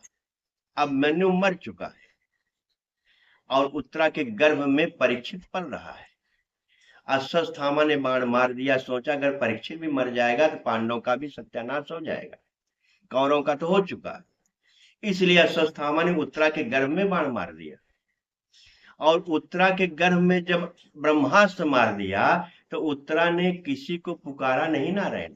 अभिमन्यु मर चुका है और उत्तरा के गर्भ में परीक्षित पल रहा है। अश्वत्थामा ने बाण मार दिया, सोचा अगर परीक्षित भी मर जाएगा तो पांडवों का भी सत्यानाश हो जाएगा, कौरवों का तो हो चुका है। इसलिए अश्वत्थामा ने उत्तरा के गर्भ में बाण मार दिया। और उत्तरा के गर्भ में जब ब्रह्मास्त्र मार दिया तो उत्तरा ने किसी को पुकारा नहीं, नारायण।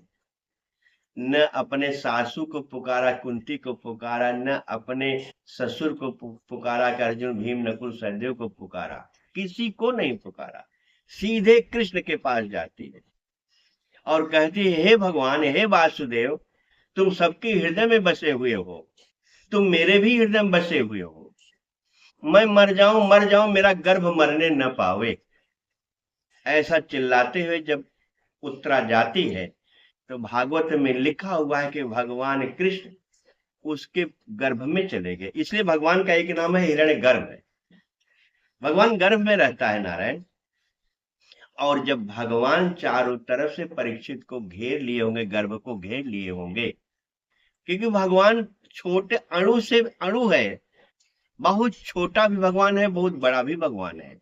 न अपने सासू को पुकारा, कुंती को पुकारा, न अपने ससुर को पुकारा कि अर्जुन भीम नकुल सहदेव को पुकारा, किसी को नहीं पुकारा। सीधे कृष्ण के पास जाती है और कहती है, हे भगवान, हे वासुदेव, तुम सबके हृदय में बसे हुए हो, तुम मेरे भी हृदय में बसे हुए हो, मैं मर जाऊं, मेरा गर्भ मरने न पावे। ऐसा चिल्लाते हुए जब उत्तरा जाती है तो भागवत में लिखा हुआ है कि भगवान कृष्ण उसके गर्भ में चले गए। इसलिए भगवान का एक नाम है हिरण्य गर्भ है, भगवान गर्भ में रहता है, नारायण। और जब भगवान चारों तरफ से परीक्षित को घेर लिए होंगे, गर्भ को घेर लिए होंगे, क्योंकि भगवान छोटे अणु से अणु है, बहुत छोटा भी भगवान है, बहुत बड़ा भी भगवान है।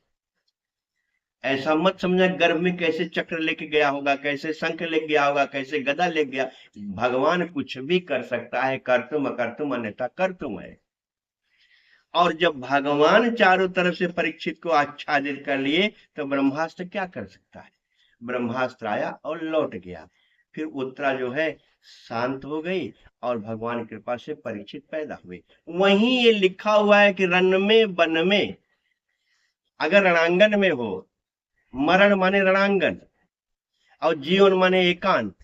ऐसा मत समझना गर्भ में कैसे चक्र लेके गया होगा, कैसे शंख लेके गया होगा, कैसे गदा लेके गया। भगवान कुछ भी कर सकता है, कर्तुम अकर्तुम अन्यथा कर्तुम है। और जब भगवान चारों तरफ से परीक्षित को आच्छादित कर लिए तो ब्रह्मास्त्र क्या कर सकता है? ब्रह्मास्त्र आया और लौट गया। फिर उत्तरा जो है शांत हो गई और भगवान की कृपा से परीक्षित पैदा हुए। वहीं ये लिखा हुआ है कि रण में वन में, अगर रणांगन में हो, मरण माने रणांगन और जीवन माने एकांत,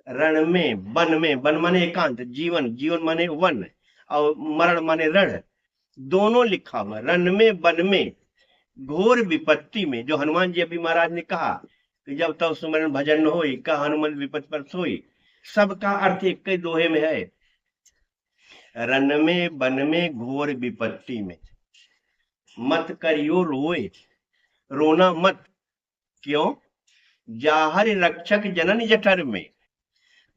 रण में वन माने एकांत, जीवन माने वन और मरण माने रण, दोनों लिखा हुआ। रण में वन में, घोर विपत्ति में, जो हनुमान जी अभी महाराज ने कहा कि जब तब सुमरन भजन न होई, का हनुमान विपत्ति पर सोई, सबका अर्थ एक ही दोहे में है। रण में वन में घोर विपत्ति में, मत करियो रोए, रोना मत। क्यों? जाहर रक्षक जनन जठर में,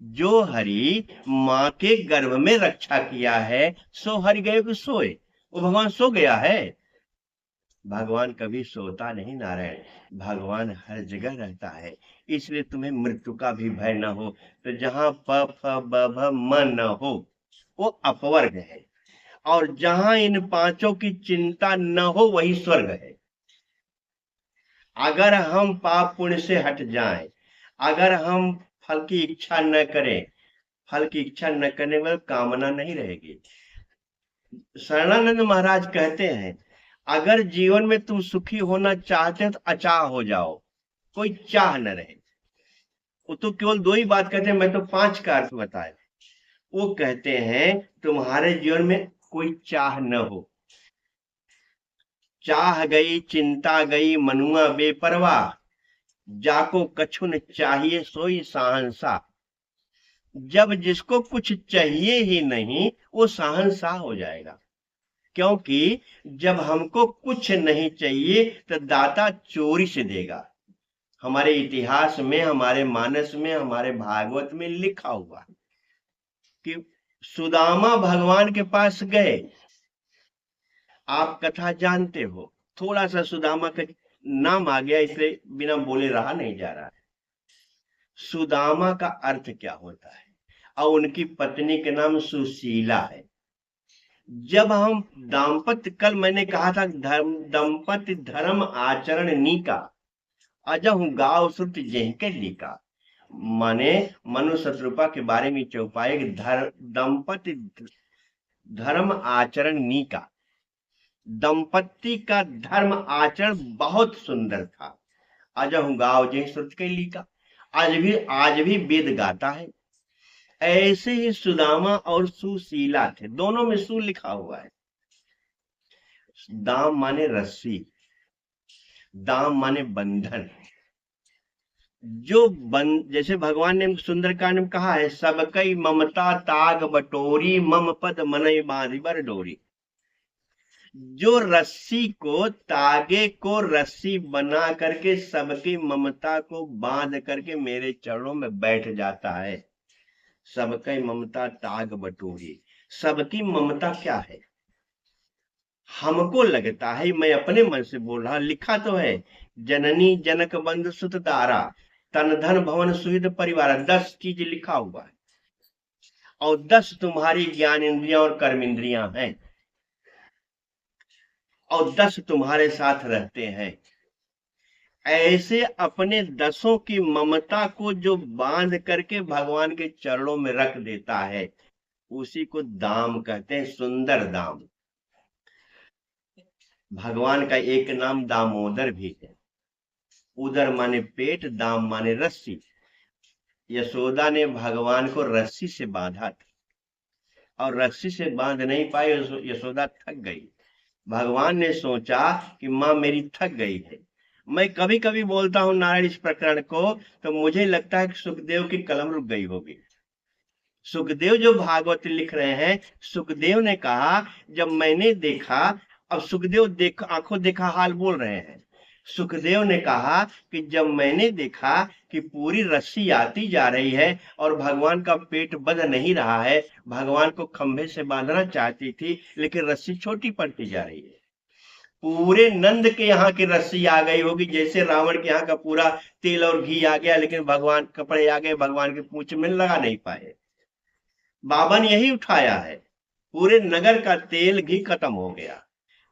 जो हरि मां के गर्भ में रक्षा किया है सो हरि गए कि सोए, वो भगवान सो गया है? भगवान कभी सोता नहीं, नारायण। भगवान हर जगह रहता है। इसलिए तुम्हें मृत्यु का भी भय न हो। तो जहां प फ ब भ म न हो वो अपवर्ग है, और जहां इन पांचों की चिंता न हो वही स्वर्ग है। अगर हम पाप पुण्य से हट जाएं, अगर हम फल की इच्छा न करें, फल की इच्छा न करने वाली कामना नहीं रहेगी। शरणानंद महाराज कहते हैं, अगर जीवन में तुम सुखी होना चाहते हो तो अचाह हो जाओ, कोई चाह न रहे। वो तो केवल दो ही बात कहते हैं, मैं तो पांच का अर्थ बताया। वो कहते हैं तुम्हारे जीवन में कोई चाह न हो। चाह गई, चिंता गई, मनुआ बेपरवाह, जाको कछुन चाहिए सोई शहंशाह। जब जिसको कुछ चाहिए ही नहीं वो शहंशाह हो जाएगा। क्योंकि जब हमको कुछ नहीं चाहिए तो दाता चोरी से देगा। हमारे इतिहास में, हमारे मानस में, हमारे भागवत में लिखा हुआ कि सुदामा भगवान के पास गए। आप कथा जानते हो, थोड़ा सा सुदामा का नाम आ गया इसलिए बिना बोले रहा नहीं जा रहा है। सुदामा का अर्थ क्या होता है? और उनकी पत्नी के नाम सुशीला है। जब हम दाम्पत्य, कल मैंने कहा था दंपति धर्म आचरण नीका, अजहु गाव श्रुति जेहके लीका, माने मनु शत्रुपा के बारे में चौपाए दंपति धर्म आचरण नीका। दंपति का धर्म आचरण बहुत सुंदर था। अजहु गाव जेह श्रुति के लीका, आज भी वेद गाता है। ऐसे ही सुदामा और सुशीला थे, दोनों में सु लिखा हुआ है। दाम माने रस्सी, दाम माने बंधन। जो जैसे भगवान ने सुंदरकांड में कहा है, सबकई ममता ताग बटोरी, मम पद मनई बांधी बर डोरी। जो रस्सी को, तागे को रस्सी बना करके सबकी ममता को बांध करके मेरे चरणों में बैठ जाता है, सबकी ममता ताग बटोरी। सबकी ममता क्या है? हमको लगता है, मैं अपने मन से बोल रहा, लिखा तो है, जननी जनक बंधु सुत दारा, तन धन भवन सुहृद परिवार, 10 चीज लिखा हुआ है। और 10 तुम्हारी ज्ञान इंद्रियां और कर्म इंद्रियां हैं। और 10 तुम्हारे साथ रहते हैं। ऐसे अपने 10 की ममता को जो बांध करके भगवान के चरणों में रख देता है, उसी को दाम कहते हैं, सुंदर दाम। भगवान का एक नाम दामोदर भी है। उदर माने पेट, दाम माने रस्सी। यशोदा ने भगवान को रस्सी से बांधा था और रस्सी से बांध नहीं पाई, यशोदा थक गई। भगवान ने सोचा कि माँ मेरी थक गई है। मैं कभी कभी बोलता हूँ नारायण इस प्रकरण को, तो मुझे लगता है कि सुखदेव की कलम रुक गई होगी। सुखदेव जो भागवत लिख रहे हैं, सुखदेव ने कहा जब मैंने देखा, अब सुखदेव देख आंखों देखा हाल बोल रहे हैं। सुखदेव ने कहा कि जब मैंने देखा कि पूरी रस्सी आती जा रही है और भगवान का पेट बंध नहीं रहा है, भगवान को खंभे से बांधना चाहती थी लेकिन रस्सी छोटी पड़ती जा रही है। पूरे नंद के यहाँ की रस्सी आ गई होगी, जैसे रावण के यहाँ का पूरा तेल और घी आ गया, लेकिन भगवान कपड़े आ गए, भगवान के पूंछ में लगा नहीं पाए। बाबा ने यही उठाया है। पूरे नगर का तेल घी खत्म हो गया,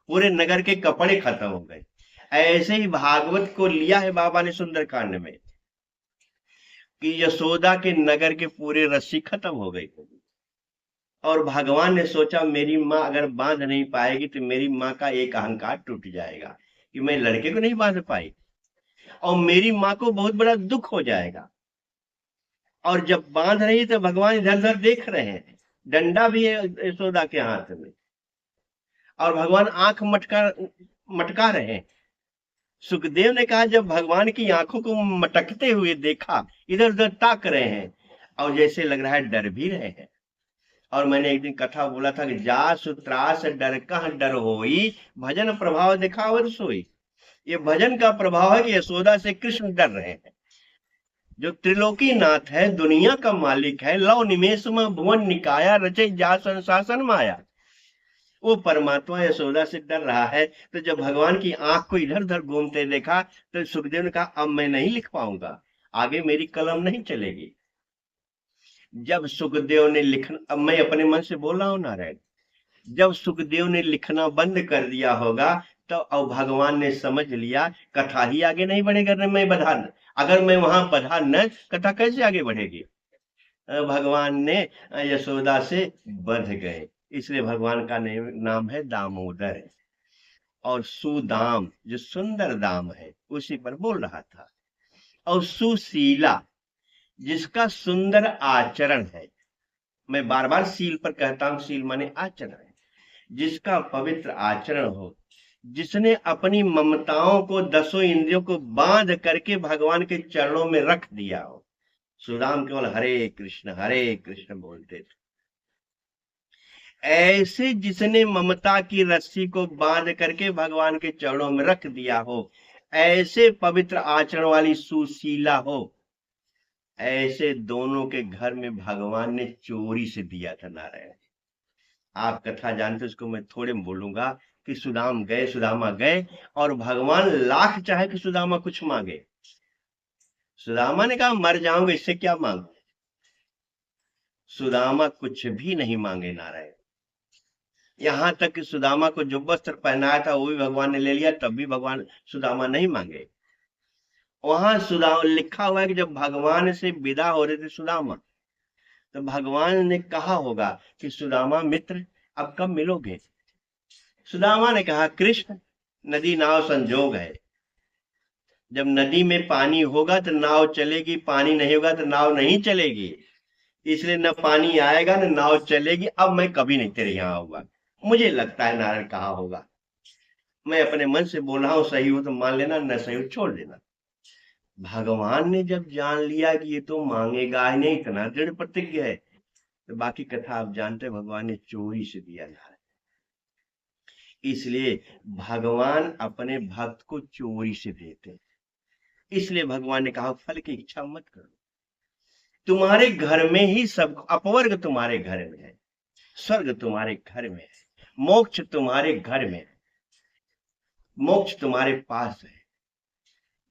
पूरे नगर के कपड़े खत्म हो गए। ऐसे ही भागवत को लिया है बाबा ने सुंदरकांड में कि यशोदा के नगर के पूरे रस्सी खत्म हो गई होगी और भगवान ने सोचा मेरी माँ अगर बांध नहीं पाएगी तो मेरी माँ का एक अहंकार टूट जाएगा कि मैं लड़के को नहीं बांध पाई, और मेरी माँ को बहुत बड़ा दुख हो जाएगा। और जब बांध रही तो भगवान इधर उधर देख रहे हैं, डंडा भी है यशोदा के हाथ में, और भगवान आंख मटका मटका रहे हैं। सुखदेव ने कहा जब भगवान की आंखों को मटकते हुए देखा, इधर उधर ताक रहे हैं और जैसे लग रहा है डर भी रहे हैं। और मैंने एक दिन कथा बोला था कि जा सुत्रास डर कह डर होई, भजन प्रभाव दिखावत सोई। ये भजन का प्रभाव है कि यशोदा से कृष्ण डर रहे हैं। जो त्रिलोकी नाथ है, दुनिया का मालिक है, लव निमेश में भुवन निकाया, रचे जा शासन माया, वो परमात्मा यशोदा से डर रहा है। तो जब भगवान की आंख को इधर उधर घूमते देखा तो सुखदेव ने कहा अब मैं नहीं लिख पाऊंगा, आगे मेरी कलम नहीं चलेगी। जब सुखदेव ने लिखना, अब मैं अपने मन से बोल रहा हूं नारायण, जब सुखदेव ने लिखना बंद कर दिया होगा तो अब भगवान ने समझ लिया कथा ही आगे नहीं बढ़ेगा। मैं बधा, अगर मैं वहां बधा न, कथा कैसे आगे बढ़ेगी। भगवान ने यशोदा से बंध गए, इसलिए भगवान का नाम है दामोदर। और सुदाम जो सुंदर दाम है उसी पर बोल रहा था। और सुशीला जिसका सुंदर आचरण है, मैं बार बार सील पर कहता हूं, सील माने आचरण, जिसका पवित्र आचरण हो, जिसने अपनी ममताओं को 10 इंद्रियों को बांध करके भगवान के चरणों में रख दिया हो। सुदाम केवल हरे कृष्ण बोलते थे। ऐसे जिसने ममता की रस्सी को बांध करके भगवान के चरणों में रख दिया हो, ऐसे पवित्र आचरण वाली सुशीला हो, ऐसे दोनों के घर में भगवान ने चोरी से दिया था नारायण। आप कथा जानते, उसको मैं थोड़े में बोलूंगा कि सुदामा गए और भगवान लाख चाहे कि सुदामा कुछ मांगे, सुदामा ने कहा मर जाऊंगा, इससे क्या मांगू। सुदामा कुछ भी नहीं मांगे नारायण। यहां तक कि सुदामा को जो वस्त्र पहनाया था वो भी भगवान ने ले लिया, तब भी भगवान सुदामा नहीं मांगे। वहां सुदामा लिखा हुआ है कि जब भगवान से विदा हो रहे थे सुदामा, तो भगवान ने कहा होगा कि सुदामा मित्र अब कब मिलोगे। सुदामा ने कहा कृष्ण नदी नाव संजोग है, जब नदी में पानी होगा तो नाव चलेगी, पानी नहीं होगा तो नाव नहीं चलेगी, इसलिए न पानी आएगा न नाव चलेगी, अब मैं कभी नहीं तेरे यहाँ आऊंगा। मुझे लगता है नारायण कहा होगा, मैं अपने मन से बोल रहा हूं, सही हो तो मान लेना, न सही हो छोड़ देना। भगवान ने जब जान लिया कि ये तो मांगेगा ही नहीं, इतना दृढ़ प्रतिज्ञ है, तो बाकी कथा आप जानते, भगवान ने चोरी से दिया है। इसलिए भगवान अपने भक्त को चोरी से देते, इसलिए भगवान ने कहा फल की इच्छा मत करो। तुम्हारे घर में ही सब, अपवर्ग तुम्हारे घर में है, स्वर्ग तुम्हारे घर में है, मोक्ष तुम्हारे घर में है, मोक्ष तुम्हारे पास है।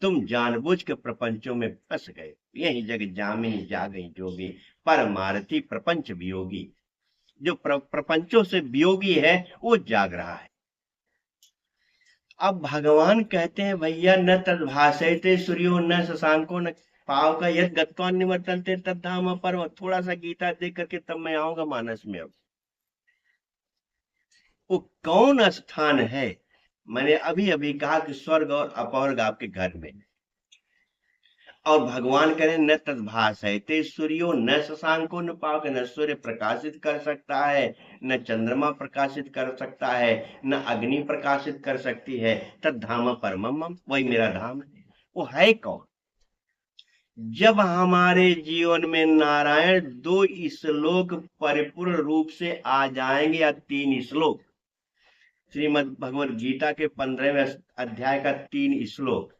तुम जानबूझ के प्रपंचों में फंस गए, यही जग जामिनी जागई जोगी, परमारथी प्रपंच वियोगी। जो प्रपंचों से वियोगी है वो जाग रहा है। अब भगवान कहते हैं भैया न तद्भाषयते सूर्यो न शशांको न पाव का यद गत्वा निवर्तन्ते तद्धाम परम। थोड़ा सा गीता देख करके तब मैं आऊंगा मानस में। अब वो कौन स्थान है? मैंने अभी अभी कहा कि स्वर्ग और अपवर्ग आपके घर में। और भगवान करें न तद्भाषयते सूर्यो न शशांको न पावक। न सूर्य प्रकाशित कर सकता है, न चंद्रमा प्रकाशित कर सकता है, न अग्नि प्रकाशित कर सकती है। तद्धाम परमम मम, वही मेरा धाम है। वो है कौन? जब हमारे जीवन में नारायण दो श्लोक परिपूर्ण रूप से आ जाएंगे, या तीन श्लोक, श्रीमद् भगवत गीता के 15वें अध्याय का 3 श्लोक,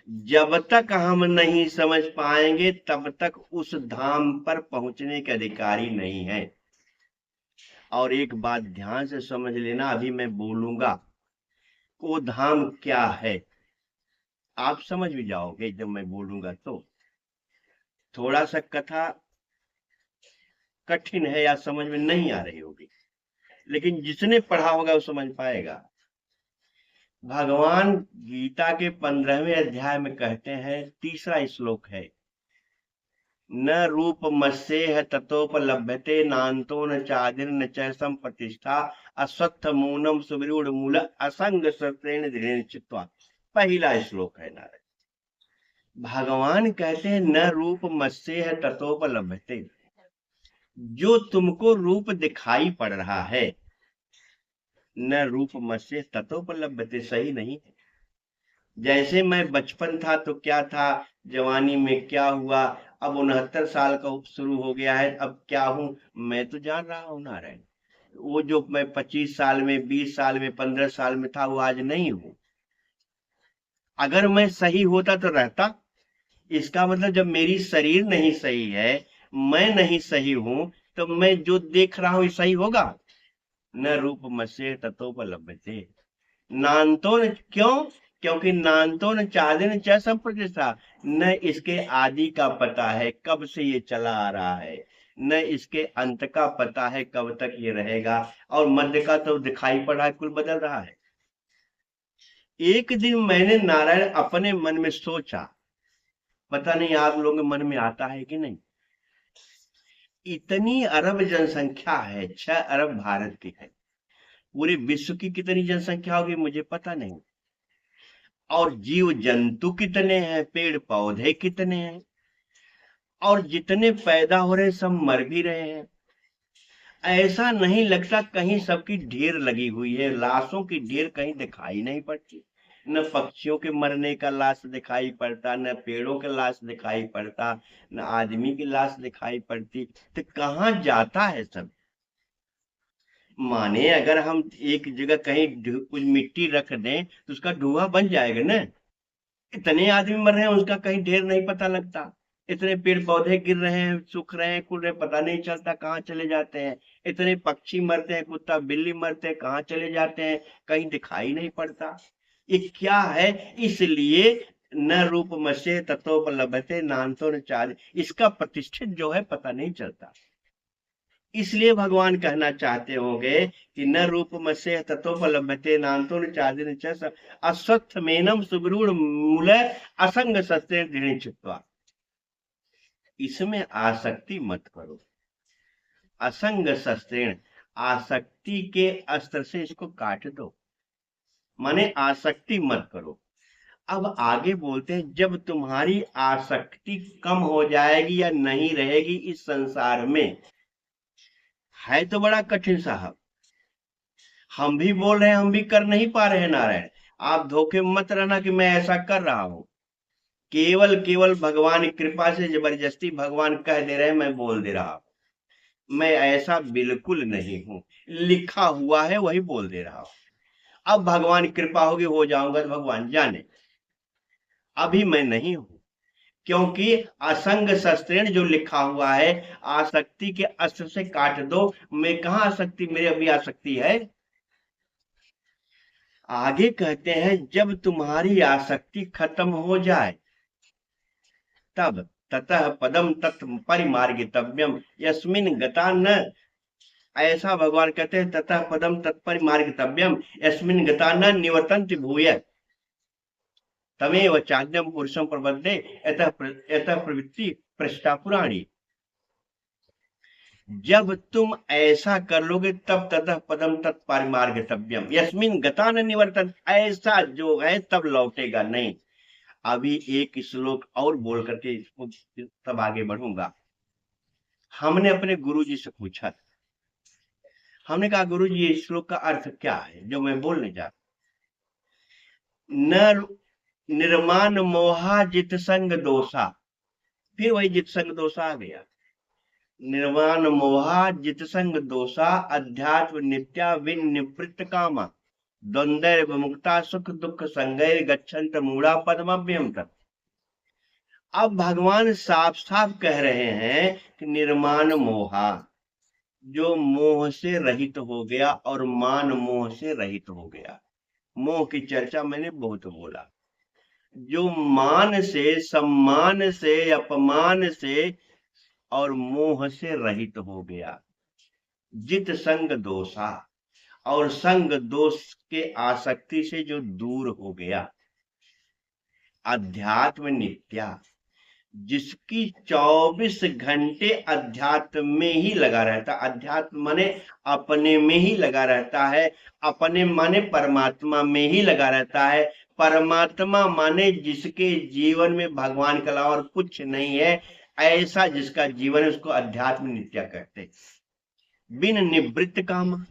जब तक हम नहीं समझ पाएंगे तब तक उस धाम पर पहुंचने के अधिकारी नहीं है। और एक बात ध्यान से समझ लेना, अभी मैं बोलूंगा वो धाम क्या है, आप समझ भी जाओगे जब मैं बोलूंगा। तो थोड़ा सा कथा कठिन है या समझ में नहीं आ रही होगी, लेकिन जिसने पढ़ा होगा वो समझ पाएगा। भगवान गीता के 15वें अध्याय में कहते हैं, तीसरा श्लोक है, न रूप मस्येह ततोपलभ्यते नान्तो न चादिर न च संप्रतिष्ठा अस्वत्थ मूनम सुविरूढ़ मूल असंग सत्रेण दृढ़ चित्वा। पहला श्लोक है नारायण। भगवान कहते हैं न रूप मस्येह ततोपलभ्यते, जो तुमको रूप दिखाई पड़ रहा है, न रूप मस्येह ततोपलभ्यते, सही नहीं है। जैसे मैं बचपन था तो क्या था, जवानी में क्या हुआ, अब 69 साल का शुरू हो गया है, अब क्या हूं मैं तो जान रहा हूं नारायण। वो जो मैं 25 साल में, 20 साल में, 15 साल में था, वो आज नहीं हूं। अगर मैं सही होता तो रहता। इसका मतलब जब मेरी शरीर नहीं सही है, मैं नहीं सही हूं, तो मैं जो देख रहा हूं ये सही होगा? न रूप मसे ततोपलभ्यते नान्तो न, क्यों? क्योंकि नान्तो न चादिन च संप्रतिष्ठा, न इसके आदि का पता है कब से ये चला आ रहा है, न इसके अंत का पता है कब तक ये रहेगा, और मध्य का तो दिखाई पड़ा है, कुल बदल रहा है। एक दिन मैंने नारायण अपने मन में सोचा, पता नहीं आप लोगों के मन में आता है कि नहीं, इतनी अरब जनसंख्या है, 6 अरब भारत की है, पूरे विश्व की कितनी जनसंख्या होगी मुझे पता नहीं, और जीव जंतु कितने हैं, पेड़ पौधे कितने हैं, और जितने पैदा हो रहे सब मर भी रहे हैं। ऐसा नहीं लगता कहीं सबकी ढेर लगी हुई है, लाशों की ढेर कहीं दिखाई नहीं पड़ती। न पक्षियों के मरने का लाश दिखाई पड़ता, न पेड़ों के लाश दिखाई पड़ता, न आदमी की लाश दिखाई पड़ती। तो कहाँ जाता है सब? माने अगर हम एक जगह कहीं कुछ मिट्टी रख दें तो उसका धुआं बन जाएगा ना। इतने आदमी मर रहे हैं, उसका कहीं ढेर नहीं पता लगता। इतने पेड़ पौधे गिर रहे हैं, सूख रहे हैं, कुल रहे, पता नहीं चलता कहाँ चले जाते हैं। इतने पक्षी मरते हैं, कुत्ता बिल्ली मरते हैं, कहाँ चले जाते हैं, कहीं दिखाई नहीं पड़ता। ये क्या है? इसलिए न रूप मसे तत्वोपलभ्यते नान्तो न चाद, इसका प्रतिष्ठित जो है पता नहीं चलता। इसलिए भगवान कहना चाहते होंगे कि न रूप मसे तत्वोपलभ्यते नान्तो न चादिन च अस्वत्थ मेनम सुगरूढ़ मूल असंग सत्य दृढ़ चित्वा। इसमें आसक्ति मत करो। असंग शस्त्रेण, आसक्ति के अस्त्र से इसको काट दो, माने आसक्ति मत करो। अब आगे बोलते हैं, जब तुम्हारी आसक्ति कम हो जाएगी या नहीं रहेगी इस संसार में, है तो बड़ा कठिन साहब। हम भी बोल रहे हैं, हम भी कर नहीं पा रहे हैं नारायण। आप धोखे में मत रहना कि मैं ऐसा कर रहा हूं। केवल केवल भगवान की कृपा से जबरदस्ती भगवान कह दे रहे हैं, मैं बोल दे रहा हूं। मैं ऐसा बिल्कुल नहीं हूं, लिखा हुआ है वही बोल दे रहा हूं। अब भगवान की कृपा होगी हो जाऊंगा तो भगवान जाने, अभी मैं नहीं हूं। क्योंकि असंग शस्त्रेण जो लिखा हुआ है, आसक्ति के अस्त्र से काट दो। मैं कहां आसक्ति, मेरे अभी आसक्ति है। आगे कहते हैं, जब तुम्हारी आसक्ति खत्म हो जाए तब ततः पदम तत् परिमार्गितव्यम यस्मिन् गता न ऐसा भगवान कहते हैं, ततः पदम तत्परिमार्गितव्यम यस्मिन् गता न निवर्तन्ति भूय तमेव चाद्यम पुरुषम प्रबद्धे यतः प्रवृत्ति पृष्ठा पुराणी। जब तुम ऐसा कर लोगे तब ततः पदम तत्परिमार्गितव्यम यस्मिन् गता न निवर्तन, ऐसा जो है तब लौटेगा नहीं। अभी एक श्लोक और बोल करके इसको तब आगे बढ़ूंगा। हमने अपने गुरुजी से पूछा, हमने कहा गुरुजी ये श्लोक का अर्थ क्या है जो मैं बोलने जा रहा। न निर्माण मोहा जित संग दोषा, फिर वही जित संग दोषा आ गया। निर्वाण मोहा जित संग दोषा अध्यात्म नित्या विनिवृत्त कामा द्वंद्व विमुक्ता सुख दुख संगैर गच्छन्त मूढ़ा पद्मभ्यम तत्। अब भगवान साफ साफ कह रहे हैं कि निर्माण मोहा, जो मोह से रहित हो गया और मान मोह से रहित हो गया। मोह की चर्चा मैंने बहुत बोला। जो मान से, सम्मान से, अपमान से और मोह से रहित हो गया। जित संग दोषा, और संग दोष के आसक्ति से जो दूर हो गया। अध्यात्म नित्या, जिसकी 24 घंटे अध्यात्म में ही लगा रहता। अध्यात्म माने अपने में ही लगा रहता है, अपने माने परमात्मा में ही लगा रहता है। परमात्मा माने जिसके जीवन में भगवान के अलावा और कुछ नहीं है, ऐसा जिसका जीवन है उसको अध्यात्म नित्या कहते। बिन निवृत्त काम,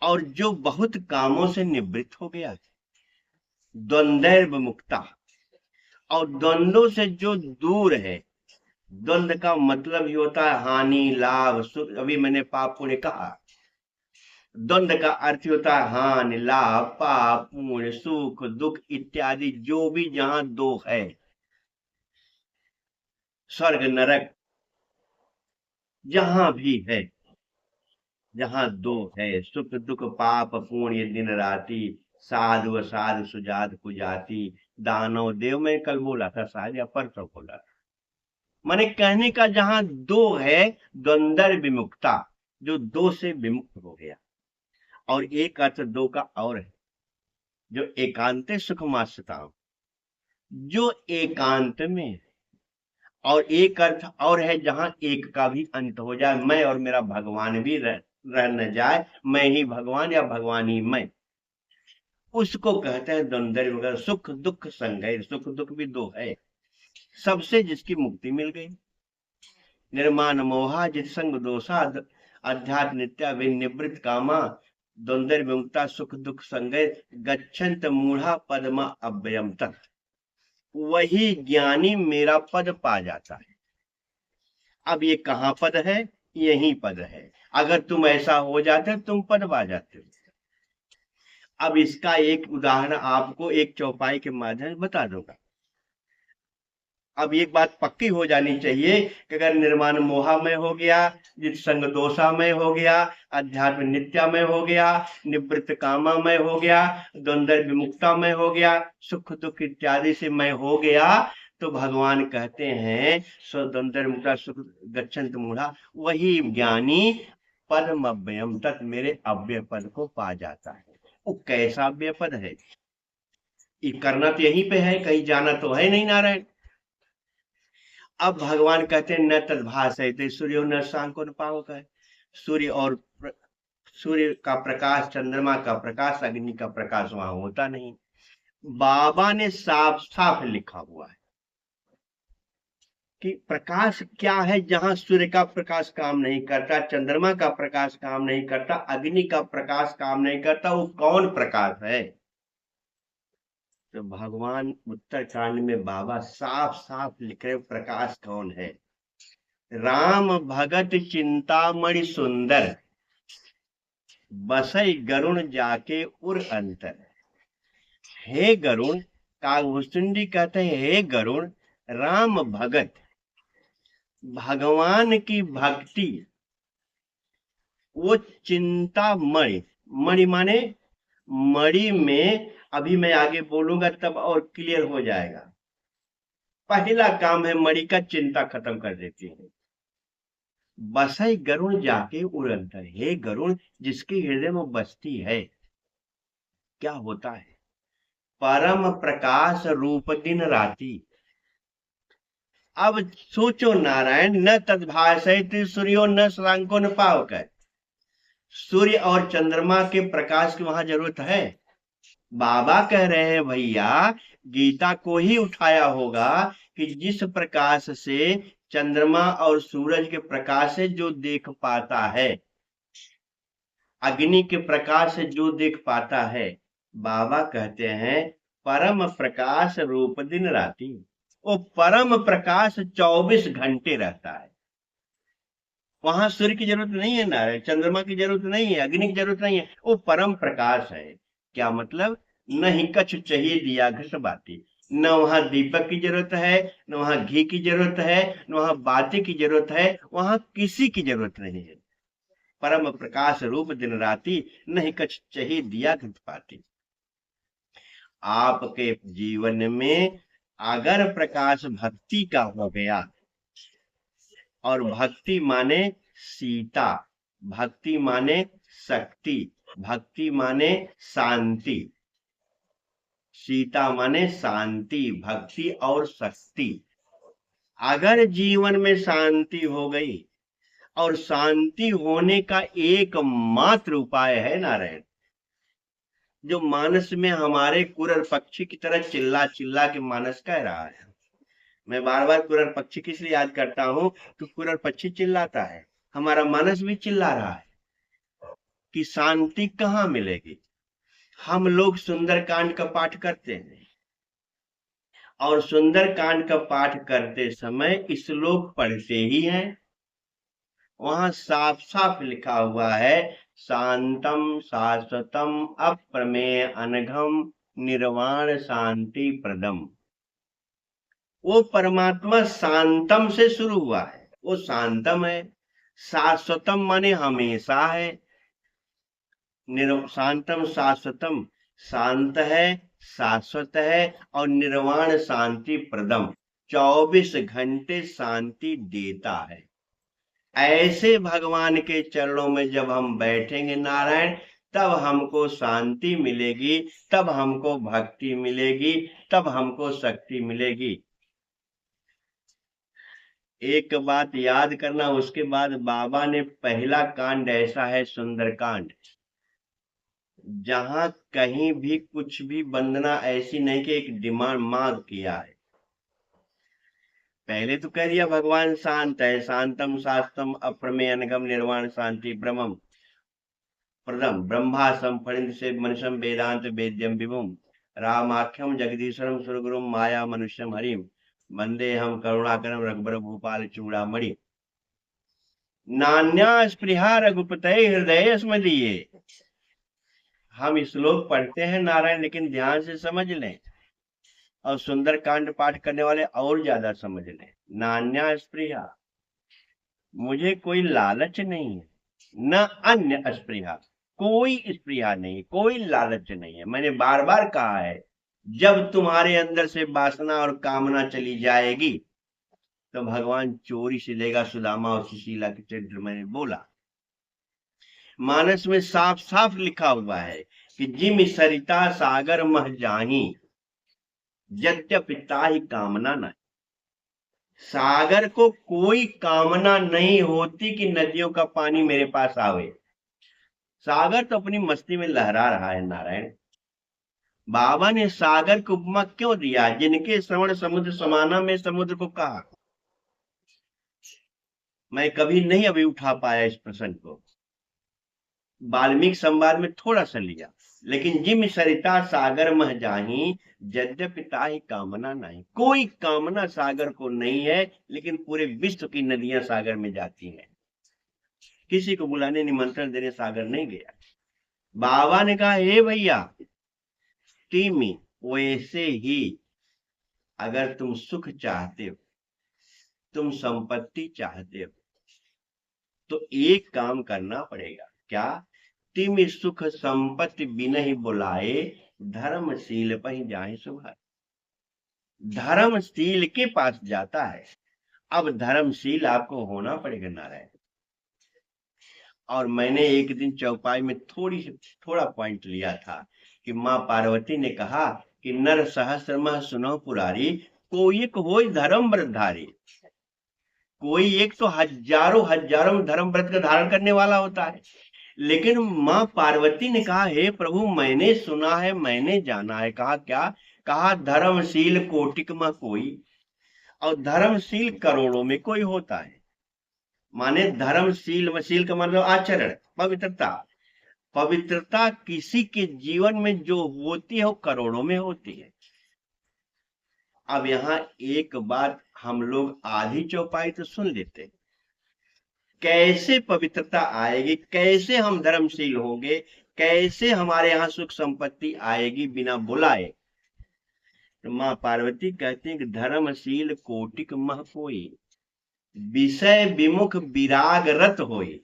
और जो बहुत कामों से निवृत्त हो गया। द्वंद्व मुक्ता, और द्वंद्वों से जो दूर है। द्वंद्व का मतलब ही होता है हानि लाभ सुख। अभी मैंने पाप पुण्य कहा। द्वंद्व का अर्थ होता है हानि लाभ, पाप पुण्य, सुख दुख इत्यादि, जो भी जहां दो है, स्वर्ग नरक जहां भी है, जहां दो है, सुख दुख पाप पुण्य दिन राति, साधु असाधु सुजात कुजाति, दानव देव, में कल बोला था शायद या परसों बोला। माने कहने का जहां दो है, द्वंद्व विमुक्ता, जो दो से विमुक्त हो गया। और एक अर्थ दो का और है, जो एकांत सुखमास्यता, जो एकांत में। और एक अर्थ और है जहां एक का भी अंत हो जाए, मैं और मेरा भगवान भी रह न जाए, मैं ही भगवान या भगवान ही मैं, उसको कहते हैं द्वंद्व वगैरह। सुख दुख संगैर, सुख दुख भी दो है, सबसे जिसकी मुक्ति मिल गई। निर्माण मोहा जित संग दोषा अध्यात्म नित्या विनिवृत्त कामा द्वंद्व विमुक्ता सुख दुख संगैर गच्छन्त मूढ़ा पद्मा अव्ययम तत्। वही ज्ञानी मेरा पद पा जाता है। अब ये कहां पद है? यही पद है। अगर तुम ऐसा हो जाते तुम पद पा जाते हो। अब इसका एक उदाहरण आपको एक चौपाई के माध्यम से बता दूंगा। अब एक बात पक्की हो जानी चाहिए कि अगर निर्माण मोहामय हो गया, जित संग दोषामय हो गया, अध्यात्म नित्यामय हो गया, निवृत्त कामामय हो गया, द्वंद्व विमुक्तामय हो गया, सुख दुख इत्यादि से मय हो गया, तो भगवान कहते हैं स्वतंत्र मुक्ता सुख गच्छन्त मूढ़ा, वही ज्ञानी परम अव्ययम तत्, मेरे अव्यय पद को पा जाता है। वो कैसा अव्यय पद है? ये करना तो यहीं पे है, कहीं जाना तो है नहीं नारायण। अब भगवान कहते हैं न तद्भासयते सूर्यो न शांको न पावक है। सूर्य और सूर्य का प्रकाश, चंद्रमा का प्रकाश, अग्नि का प्रकाश वहां होता नहीं। बाबा ने साफ साफ लिखा हुआ है कि प्रकाश क्या है। जहां सूर्य का प्रकाश काम नहीं करता, चंद्रमा का प्रकाश काम नहीं करता, अग्नि का प्रकाश काम नहीं करता, वो कौन प्रकाश है? तो भगवान उत्तरकांड में बाबा साफ साफ लिख रहे प्रकाश कौन है। राम भगत चिंतामणि सुंदर, बसई गरुण जाके उर अंतर। हे गरुण, कागभूषुंडी कहते हैं हे गरुण, राम भगत, भगवान की भक्ति, वो चिंता मणि, मणि माने मणि में, अभी मैं आगे बोलूंगा तब और क्लियर हो जाएगा। पहला काम है मणि का, चिंता खत्म कर देती है। बसई गरुण जाके उड़ंतर, हे गरुण जिसके हृदय में बसती है, क्या होता है? परम प्रकाश रूप दिन राती। अब सोचो नारायण, न तद्भाषयति सूर्यो न शशांको न पावक। सूर्य और चंद्रमा के प्रकाश की वहां जरूरत है? बाबा कह रहे हैं भैया, गीता को ही उठाया होगा कि जिस प्रकाश से चंद्रमा और सूरज के प्रकाश से जो देख पाता है, अग्नि के प्रकाश से जो देख पाता है, बाबा कहते हैं परम प्रकाश रूप दिन राती। वो परम प्रकाश 24 घंटे रहता है। वहां सूर्य की जरूरत नहीं है, नारायण चंद्रमा की जरूरत नहीं है, अग्नि की जरूरत नहीं है, वो परम प्रकाश है। क्या मतलब? नहीं कछ चाहिए दिया घट बाती। न वहां दीपक की जरूरत है, न वहां घी की जरूरत है, न वहां बाती की जरूरत है, वहां किसी की जरूरत नहीं है। परम प्रकाश रूप दिन राती, नहीं कछ चाहिए दिया घट पाती। आपके जीवन में अगर प्रकाश भक्ति का हो गया, और भक्ति माने सीता, भक्ति माने शक्ति, भक्ति माने शांति, सीता माने शांति, भक्ति और शक्ति। अगर जीवन में शांति हो गई, और शांति होने का एकमात्र उपाय है नारायण, जो मानस में हमारे कुरर पक्षी की तरह चिल्ला चिल्ला के मानस कह रहा है। मैं बार बार कुरर पक्षी किस लिए याद करता हूं? कि कुरर पक्षी चिल्लाता है, हमारा मानस भी चिल्ला रहा है कि शांति कहां मिलेगी। हम लोग सुंदरकांड का पाठ करते हैं, और सुंदरकांड का पाठ करते समय श्लोक पढ़ते ही हैं। वहां साफ साफ लिखा हुआ है, शांतम शाश्वतम अप्रमेय अनघम निर्वाण शांति प्रदम। वो परमात्मा शांतम से शुरू हुआ है, वो शांतम है। शाश्वतम माने हमेशा है, शांतम शाश्वतम, शांत है, शाश्वत है, और निर्वाण शांति प्रदम, 24 घंटे शांति देता है। ऐसे भगवान के चरणों में जब हम बैठेंगे नारायण, तब हमको शांति मिलेगी, तब हमको भक्ति मिलेगी, तब हमको शक्ति मिलेगी। एक बात याद करना, उसके बाद बाबा ने पहला कांड ऐसा है सुंदरकांड, जहां कहीं भी कुछ भी वंदना ऐसी नहीं कि एक डिमांड मांग किया है। पहले तो कह दिया भगवान शांत है, शांतम शास्तम अप्रमेय अनगम निर्वाण शांति ब्रह्मम प्रदम ब्रह्मासम फणिंद से मनुष्यम वेदांत वेद्यम विभुम रामाख्यम जगदीश्वरम सुरगुरुम माया मनुष्यम हरिम वंदे हम करुणाकरम रघुबर भूपाल चूड़ामणि नान्या स्पृहा रघुपते हृदय स्मदीये। हम श्लोक पढ़ते हैं नारायण, लेकिन ध्यान से समझ लें, और सुंदरकांड पाठ करने वाले और ज्यादा समझ लें। नान्या स्पृहा, मुझे कोई लालच नहीं है, न अन्य स्पृहा, कोई स्पृहा नहीं, कोई लालच नहीं है। मैंने बार बार कहा है, जब तुम्हारे अंदर से वासना और कामना चली जाएगी, तो भगवान चोरी से लेगा। सुदामा और सुशीला के चरित्र मैंने बोला। मानस में साफ साफ लिखा हुआ है कि जिम सरिता सागर मह जाही, यद्यपि ताहि कामना न। सागर को कोई कामना नहीं होती कि नदियों का पानी मेरे पास आवे। सागर तो अपनी मस्ती में लहरा रहा है नारायण। बाबा ने सागर को उपमा क्यों दिया? जिनके श्रवण समुद्र समाना में समुद्र को कहा। मैं कभी नहीं अभी उठा पाया इस प्रसंग को, वाल्मीकि संवाद में थोड़ा सा लिया, लेकिन जिम सरिता सागर मह जाही, यद्यपि ताहि कामना नहीं। कोई कामना सागर को नहीं है, लेकिन पूरे विश्व की नदियां सागर में जाती हैं। किसी को बुलाने निमंत्रण देने सागर नहीं गया। बाबा ने कहा, हे भैया टीमी, वैसे ही अगर तुम सुख चाहते हो, तुम संपत्ति चाहते हो, तो एक काम करना पड़ेगा। क्या? तिम सुख संपत्ति बिनहि बुलाए, धर्मशील पहि जाहि सुभाए। धर्मशील के पास जाता है। अब धर्मशील आपको होना पड़ेगा नारायण। और मैंने एक दिन चौपाई में थोड़ा पॉइंट लिया था कि माँ पार्वती ने कहा कि नर सहस्रमः सुनो पुरारी, कोई एक होय धर्म व्रतधारी। कोई एक तो हजारों हजारों धर्म व्रत का धारण करने वाला होता है, लेकिन माँ पार्वती ने कहा हे प्रभु मैंने सुना है, मैंने जाना है। कहा क्या? कहा धर्मशील कोटिक में कोई, और धर्मशील करोड़ों में कोई होता है। माने धर्मशील, वशील का मतलब आचरण, पवित्रता। पवित्रता किसी के जीवन में जो होती है वो करोड़ों में होती है। अब यहाँ एक बात हम लोग आधी चौपाई तो सुन लेते, कैसे पवित्रता आएगी, कैसे हम धर्मशील होंगे, कैसे हमारे यहाँ सुख संपत्ति आएगी बिना बुलाए। तो माँ पार्वती कहती है कि धर्मशील कोटिक मह कोई, विषय विमुख विराग रत होई।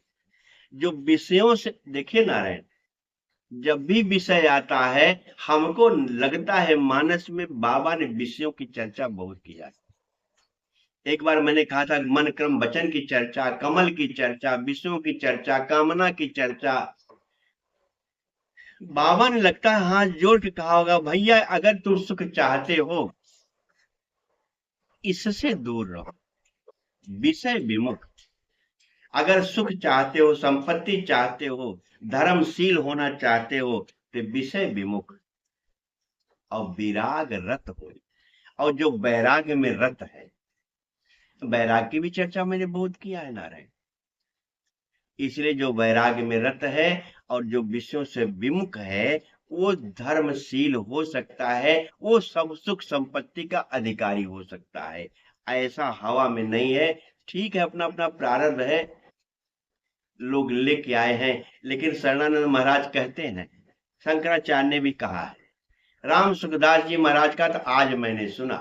जो विषयों से, देखिए नारायण, जब भी विषय आता है हमको लगता है मानस में बाबा ने विषयों की चर्चा बहुत किया है। एक बार मैंने कहा था मन क्रम वचन की चर्चा, कमल की चर्चा, विषयों की चर्चा, कामना की चर्चा। बाबा ने लगता है हाथ जोड़ के कहा होगा भैया अगर तुम सुख चाहते हो इससे दूर रहो, विषय विमुख। अगर सुख चाहते हो, संपत्ति चाहते हो, धर्मशील होना चाहते हो तो विषय विमुख और विराग रत हो। और जो वैराग्य में रत है, वैराग्य की भी चर्चा मैंने बहुत किया है नारायण। इसलिए जो वैराग्य में रत है और जो विषयों से विमुख है वो धर्मशील हो सकता है, वो सब सुख संपत्ति का अधिकारी हो सकता है। ऐसा हवा में नहीं है। ठीक है, अपना अपना प्रारब्ध है, लोग लेके आए हैं, लेकिन शरणानंद महाराज कहते हैं, शंकराचार्य ने भी कहा है, राम सुखदास जी महाराज का तो आज मैंने सुना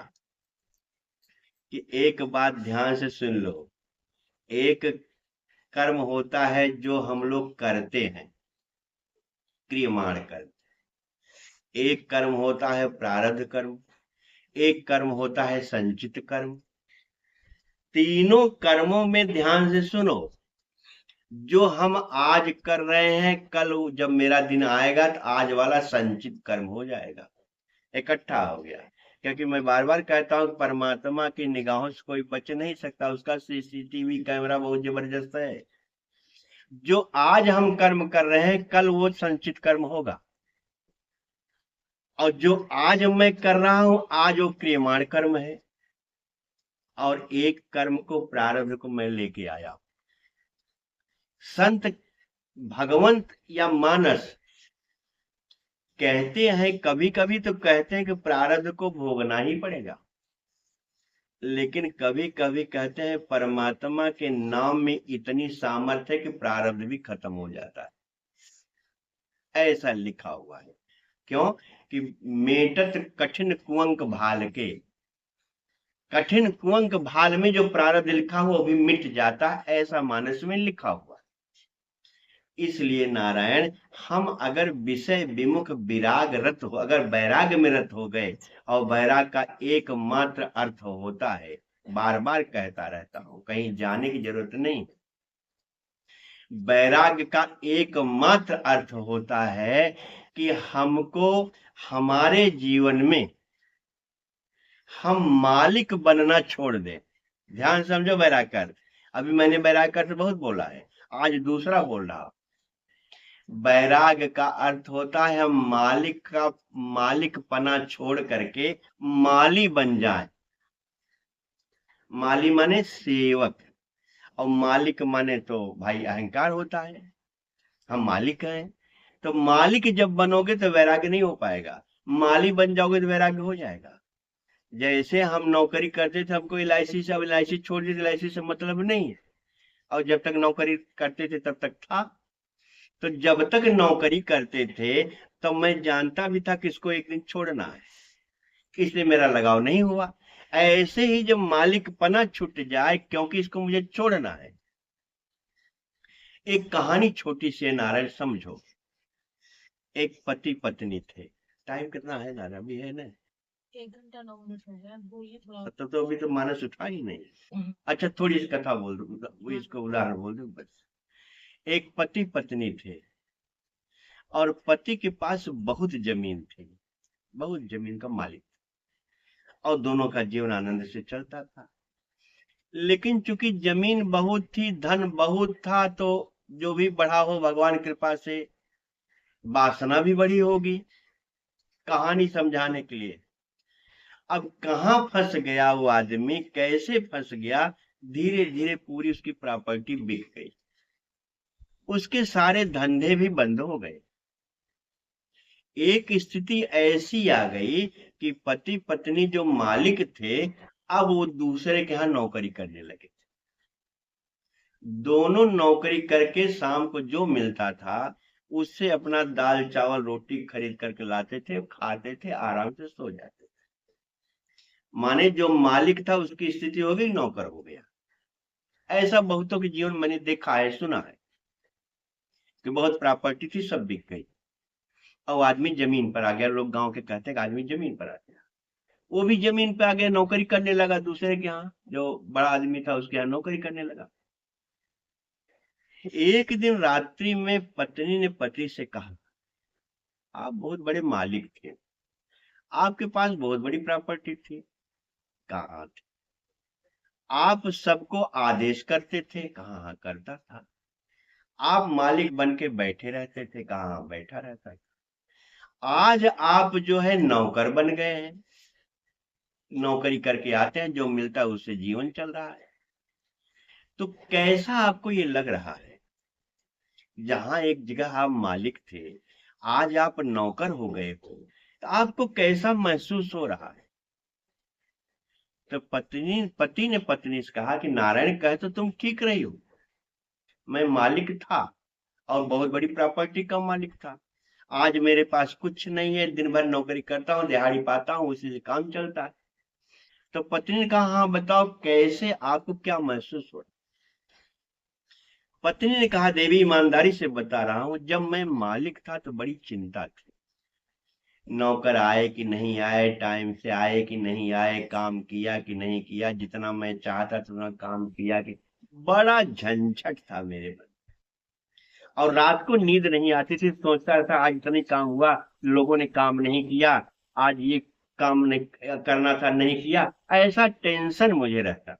कि एक बात ध्यान से सुन लो। एक कर्म होता है जो हम लोग करते हैं, क्रियमाण कर्म। एक कर्म होता है प्रारब्ध कर्म, एक कर्म होता है संचित कर्म। तीनों कर्मों में ध्यान से सुनो, जो हम आज कर रहे हैं कल जब मेरा दिन आएगा तो आज वाला संचित कर्म हो जाएगा, इकट्ठा हो गया। क्योंकि मैं बार बार कहता हूँ परमात्मा की निगाहों से कोई बच नहीं सकता, उसका सीसीटीवी कैमरा बहुत जबरदस्त है। जो आज हम कर्म कर रहे हैं कल वो संचित कर्म होगा, और जो आज मैं कर रहा हूं आज वो क्रियमाण कर्म है। और एक कर्म को, प्रारब्ध को मैं लेके आया। संत, भगवंत या मानस कहते हैं, कभी कभी तो कहते हैं कि प्रारब्ध को भोगना ही पड़ेगा, लेकिन कभी कभी कहते हैं परमात्मा के नाम में इतनी सामर्थ्य है कि प्रारब्ध भी खत्म हो जाता है। ऐसा लिखा हुआ है। क्यों? कि मेटत कठिन कुअंक भाल के, कठिन कुअंक भाल में जो प्रारब्ध लिखा हुआ वो भी मिट जाता है, ऐसा मानस में लिखा हुआ। इसलिए नारायण, हम अगर विषय विमुख विराग रत हो, अगर वैराग्य में रत हो गए, और वैराग का एकमात्र अर्थ होता है, बार बार कहता रहता हूं, कहीं जाने की जरूरत नहीं, वैराग्य का एकमात्र अर्थ होता है कि हमको हमारे जीवन में हम मालिक बनना छोड़ दें। ध्यान समझो वैराग्य का अर्थ। अभी मैंने वैराग्य का अर्थ बहुत बोला है, आज दूसरा बोल रहा। वैराग्य का अर्थ होता है हम मालिक पना छोड़ करके माली बन जाए। माली माने सेवक, और मालिक माने तो भाई अहंकार होता है, हम मालिक हैं। तो मालिक जब बनोगे तो वैराग्य नहीं हो पाएगा, माली बन जाओगे तो वैराग्य हो जाएगा। जैसे हम नौकरी करते थे, हमको एलआईसी से, अब एलआईसी छोड़ दी, एलआईसी से मतलब नहीं है, और जब तक नौकरी करते थे तब तक था। तो जब तक नौकरी करते थे तब मैं जानता भी था कि इसको एक दिन छोड़ना है, इसलिए मेरा लगाव नहीं हुआ। ऐसे ही जब मालिकपना छूट जाए, क्योंकि इसको मुझे छोड़ना है। एक कहानी छोटी सी है नारायण, समझो। एक पति पत्नी थे। टाइम कितना है नारायण? अभी है ना 1 घंटा 9 मिनट हो गया, बोलिए थोड़ा। तो अभी तो मानस उठा ही नहीं। अच्छा थोड़ी सी कथा बोल दो, वो इसको उदाहरण बोल दो बस। एक पति पत्नी थे और पति के पास बहुत जमीन थी, बहुत जमीन का मालिक, और दोनों का जीवन आनंद से चलता था। लेकिन चूंकि जमीन बहुत थी, धन बहुत था, तो जो भी बढ़ा हो भगवान कृपा से वासना भी बड़ी होगी। कहानी समझाने के लिए, अब कहाँ फंस गया वो आदमी, कैसे फंस गया, धीरे धीरे पूरी उसकी प्रॉपर्टी बिक गई, उसके सारे धंधे भी बंद हो गए। एक स्थिति ऐसी आ गई कि पति पत्नी जो मालिक थे, अब वो दूसरे के यहाँ नौकरी करने लगे। दोनों नौकरी करके शाम को जो मिलता था उससे अपना दाल चावल रोटी खरीद करके लाते थे, खाते थे, आराम से सो जाते थे। माने जो मालिक था उसकी स्थिति हो गई नौकर हो गया। ऐसा बहुतों के जीवन मैंने देखा है, सुना है कि बहुत प्रॉपर्टी थी, सब बिक गई और आदमी जमीन पर आ गया। लोग गांव के कहते हैं कि आदमी जमीन पर आ गया। वो भी जमीन पे आ गया, नौकरी करने लगा दूसरे के यहाँ, जो बड़ा आदमी था उसके यहाँ नौकरी करने लगा। एक दिन रात्रि में पत्नी ने पति से कहा, आप बहुत बड़े मालिक थे, आपके पास बहुत बड़ी प्रॉपर्टी थी। कहा थे? आप सबको आदेश करते थे। कहा हाँ करता था। आप मालिक बन के बैठे रहते थे। कहा हाँ बैठा रहता था। आज आप जो है नौकर बन गए हैं, नौकरी करके आते हैं, जो मिलता है उससे जीवन चल रहा है। तो कैसा आपको ये लग रहा है? जहां एक जगह आप मालिक थे, आज आप नौकर हो गए हो, तो आपको कैसा महसूस हो रहा है? तो पति ने पत्नी से कहा कि नारायण कहे तो तुम ठीक रही हो, मैं मालिक था और बहुत बड़ी प्रॉपर्टी का मालिक था। आज मेरे पास कुछ नहीं है, दिन भर नौकरी करता हूँ, दिहाड़ी पाता हूँ, उसी से काम चलता है। तो पत्नी ने कहा हाँ बताओ कैसे, आपको क्या महसूस हो रहा? पत्नी ने कहा देवी ईमानदारी से बता रहा हूँ, जब मैं मालिक था तो बड़ी चिंता थी, नौकर आए कि नहीं आए, टाइम से आए कि नहीं आए, काम किया कि नहीं किया, जितना मैं चाहता उतना काम किया कि, बड़ा झंझट था मेरे मन। और रात को नींद नहीं आती थी, सोचता था आज इतनी काम हुआ, लोगों ने काम नहीं किया, आज ये काम नहीं करना था नहीं किया, ऐसा टेंशन मुझे रहता।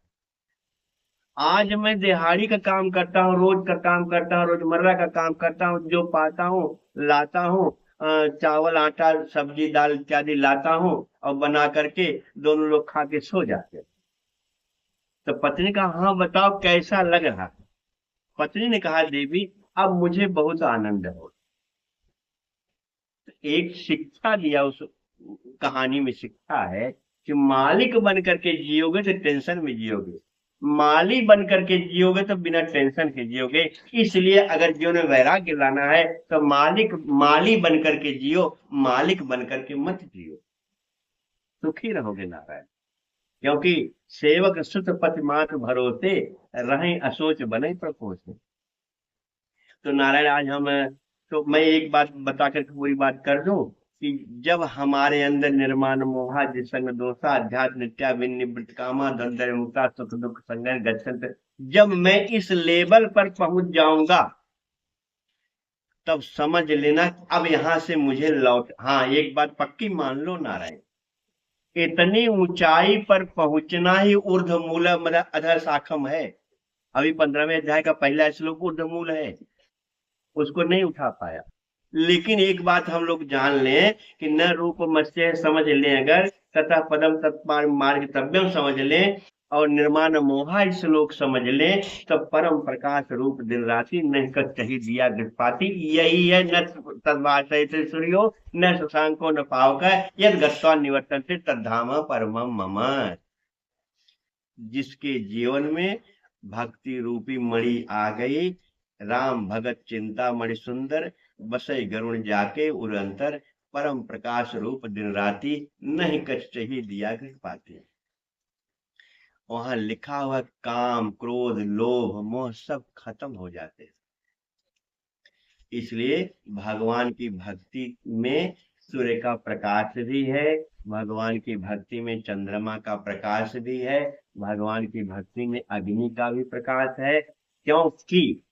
आज मैं दिहाड़ी का काम करता हूँ, रोज का काम करता हूँ, रोजमर्रा का काम करता हूँ, जो पाता हूँ लाता हूँ, चावल आटा सब्जी दाल इत्यादि लाता हूँ और बना करके दोनों लोग खा के सो जाते हैं। तो पत्नी का हाँ बताओ कैसा लग रहा है? पत्नी ने कहा देवी अब मुझे बहुत आनंद हो। एक शिक्षा दिया उस कहानी में, शिक्षा है कि मालिक बन करके जियोगे तो टेंशन में जियोगे, माली बन करके जियोगे तो बिना टेंशन के जियोगे। इसलिए अगर जीवन में वैराग्य लाना है तो माली बन करके जियो, मालिक बन करके मत जियो, सुखी रहोगे नारायण। क्योंकि सेवक सुत पति मात भरोसे, रहें असोच बने प्रकोसे। तो नारायण आज हम, तो मैं एक बात बता करके पूरी बात कर दूं कि जब हमारे अंदर निर्माण मोहा जिसंग दोषा अध्यात्म नित्या विनिवृत्त कामा द्वंद्व मुक्ता सुख दुख संगन गच्छन्त, जब मैं इस लेवल पर पहुंच जाऊंगा तब समझ लेना अब यहां से मुझे लौट, हाँ एक बात पक्की मान लो नारायण, इतनी ऊंचाई पर पहुंचना ही ऊर्ध्वमूल मतलब अधर शाखम है। अभी 15वें अध्याय का पहला श्लोक ऊर्ध्वमूल है, उसको नहीं उठा पाया। लेकिन एक बात हम लोग जान लें कि न रूप मत्स्य समझ लें अगर, तथा पदम तत्मार्ग तव्यम समझ लें और निर्माण मोहा श्लोक समझ लें, तब परम प्रकाश रूप दिन राशि नहीं कही दिया गृहपाती, यही है न तद्वाशय सूर्यो न शशांको न पावक, यद गत्वा निवर्तन से तद्धाम परम मम। जिसके जीवन में भक्ति रूपी मणि आ गई, राम भगत चिंता मणि सुंदर, बसई गरुण जाके उरंतर, परम प्रकाश रूप दिन राति नहीं कष्ट ही दिया गृह पाते। वहां लिखा हुआ काम क्रोध लोभ मोह सब खत्म हो जाते। इसलिए भगवान की भक्ति में सूर्य का प्रकाश भी है, भगवान की भक्ति में चंद्रमा का प्रकाश भी है, भगवान की भक्ति में अग्नि का भी प्रकाश है। क्योंकि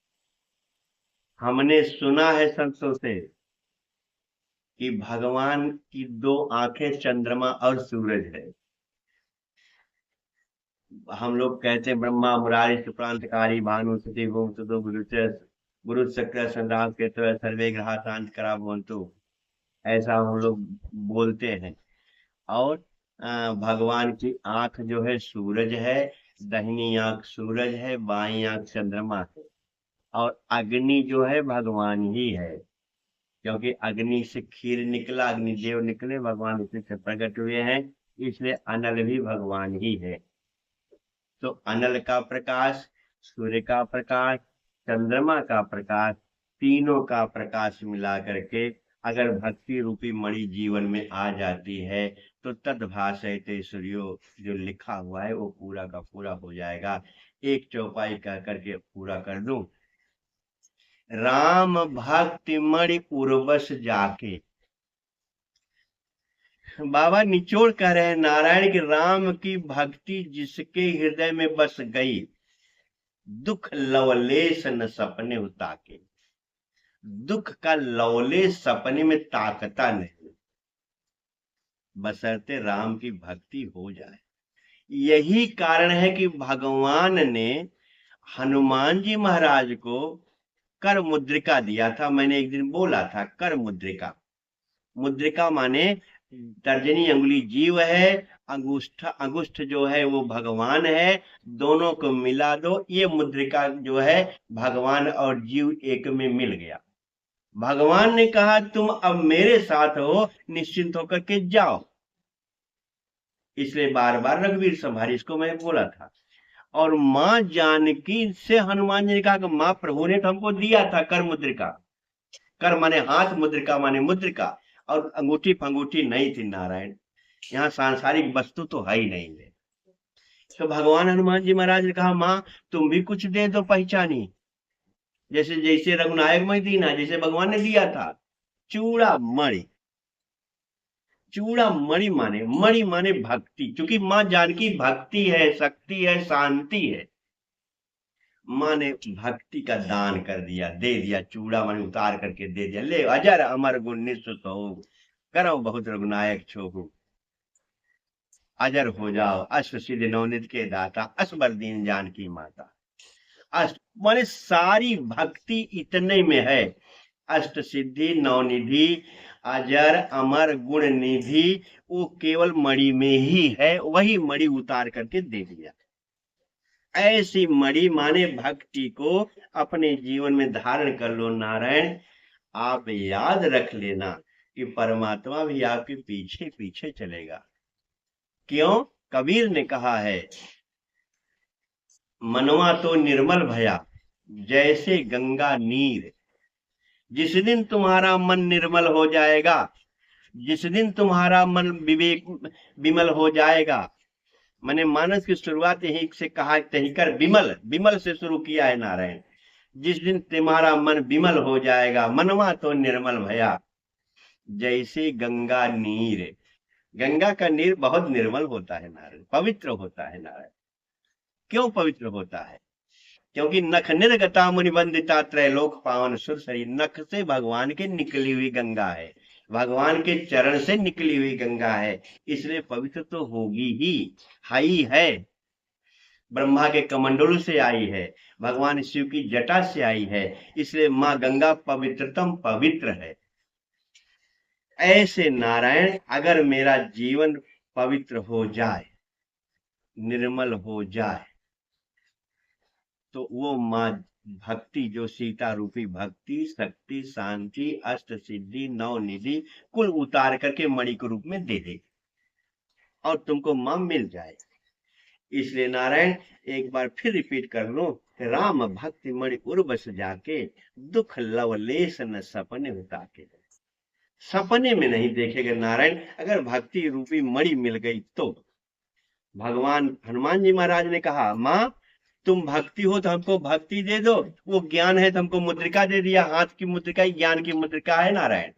हमने सुना है संतों से कि भगवान की दो आंखें चंद्रमा और सूरज है। हम लोग कहते हैं ब्रह्मा मुरारी सुप्रांतकारी भानु सुति भूम सुदो गुरु शक्र संग्राम के सर्वे ग्रहा शांत करा भवन्तु, ऐसा हम लोग बोलते हैं। और भगवान की आंख जो है सूरज है, दाहिनी आंख सूरज है, बाई आंख चंद्रमा है। और अग्नि जो है भगवान ही है, क्योंकि अग्नि से खीर निकला, अग्निदेव निकले, भगवान उसी से प्रकट हुए हैं, इसलिए अनल भी भगवान ही है। तो अनल का प्रकाश, सूर्य का प्रकाश, चंद्रमा का प्रकाश, तीनों का प्रकाश मिला करके अगर भक्ति रूपी मणि जीवन में आ जाती है तो तद्भासयते सूर्यो जो लिखा हुआ है वो पूरा का पूरा हो जाएगा। एक चौपाई कह करके पूरा कर दूं। राम भक्ति मणि उर्वश जाके, बाबा निचोड़ कह रहे हैं नारायण की राम की भक्ति जिसके हृदय में बस गई, दुख लवलेश न सपने उताके। दुख का लवलेश सपने में ताकता नहीं, बशर्ते राम की भक्ति हो जाए। यही कारण है कि भगवान ने हनुमान जी महाराज को कर मुद्रिका दिया था। मैंने एक दिन बोला था कर मुद्रिका, मुद्रिका माने तर्जनी अंगुली जीव है, अंगुष्ठ जो है वो भगवान है, दोनों को मिला दो, ये मुद्रिका जो है भगवान और जीव एक में मिल गया। भगवान ने कहा तुम अब मेरे साथ हो, निश्चिंत होकर के जाओ। इसलिए बार बार रघुवीर संभारी, इसको मैं बोला था। और मां जानकी से हनुमान जी ने कहा कि मां प्रभु ने तो हमको दिया था कर मुद्रिका। कर माने हाथ, मुद्रिका माने मुद्रिका, और अंगूठी फंगूठी नहीं थी नारायण, यहाँ सांसारिक वस्तु तो है ही नहीं है। तो भगवान हनुमान जी महाराज ने कहा मां तुम भी कुछ दे दो पहचानी, जैसे जैसे रघुनायक में दीना, जैसे भगवान ने दिया था। चूड़ा मणि, चूड़ा मणि माने भक्ति, क्योंकि मां जानकी भक्ति है, शक्ति है, शांति है। माँ ने भक्ति का दान कर दिया, दे दिया, चूड़ा मन उतार करके दे दिया, ले अजर अमर गुण निस्व सहो, करो बहुत रघुनायक छोहू, अजर हो जाओ अश्व सिद्धि नवनिधि के दाता, असबर दीन जानकी माता। अष्ट माने सारी भक्ति इतने में है, अष्ट सिद्धि नवनिधि अजर अमर गुण निधि, वो केवल मणि में ही है, वही मणि उतार करके दे दिया। ऐसी मणि माने भक्ति को अपने जीवन में धारण कर लो नारायण। आप याद रख लेना कि परमात्मा भी आपके पीछे पीछे चलेगा। क्यों? कबीर ने कहा है मनवा तो निर्मल भया जैसे गंगा नीर। जिस दिन तुम्हारा मन निर्मल हो जाएगा, जिस दिन तुम्हारा मन विवेक विमल हो जाएगा, मैंने मानस की शुरुआत यही से कहा, तही कर विमल, विमल से शुरू किया है नारायण। जिस दिन तुम्हारा मन विमल हो जाएगा, मनवा तो निर्मल भया जैसे गंगा नीर। गंगा का नीर बहुत निर्मल होता है नारायण, पवित्र होता है नारायण। क्यों पवित्र होता है? क्योंकि नख निर्गता मुनिबंदिता त्रैलोक पावन सुरसरी, नख से भगवान के निकली हुई गंगा है, भगवान के चरण से निकली हुई गंगा है, इसलिए पवित्र तो होगी ही है। ब्रह्मा के कमंडलू से आई है, भगवान शिव की जटा से आई है, इसलिए मां गंगा पवित्रतम पवित्र है। ऐसे नारायण अगर मेरा जीवन पवित्र हो जाए, निर्मल हो जाए, तो वो मां भक्ति जो सीता रूपी भक्ति, शक्ति, शांति, अष्ट सिद्धि, नौ निधि कुल उतार करके मणि के रूप में दे दे और तुमको मां मिल जाए। इसलिए नारायण एक बार फिर रिपीट कर लो, राम भक्ति मणि उर्वश जाके, दुख लवलेश न सपने उताके। सपने में नहीं देखेगा नारायण, अगर भक्ति रूपी मणि मिल गई तो। भगवान हनुमान जी महाराज ने कहा मां तुम भक्ति हो तो हमको भक्ति दे दो, वो ज्ञान है तो हमको मुद्रिका दे दिया। हाथ की मुद्रिका ही ज्ञान की मुद्रिका है नारायण।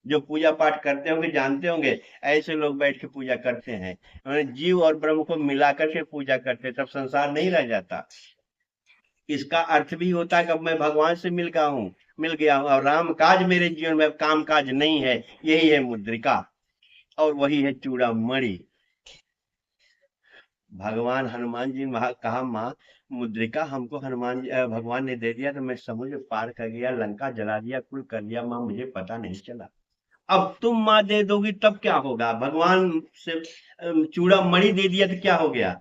जो पूजा पाठ करते होंगे जानते होंगे, ऐसे लोग बैठ के पूजा करते हैं, जीव और ब्रह्म को मिला करके पूजा करते, तब संसार नहीं रह जाता। इसका अर्थ भी होता है कि अब मैं भगवान से मिल गया हूँ, मिल गया और राम काज मेरे जीवन में काम काज नहीं है, यही है मुद्रिका और वही है चूड़ामणि। भगवान हनुमान जी ने कहा माँ मुद्रिका हमको हनुमान जी भगवान ने दे दिया तो मैं समुद्र पार कर गया, लंका जला दिया, कुल कर दिया माँ, मुझे पता नहीं चला। अब तुम माँ दे दोगी तब क्या होगा? भगवान से चूड़ा मणि दे दिया तो क्या हो गया?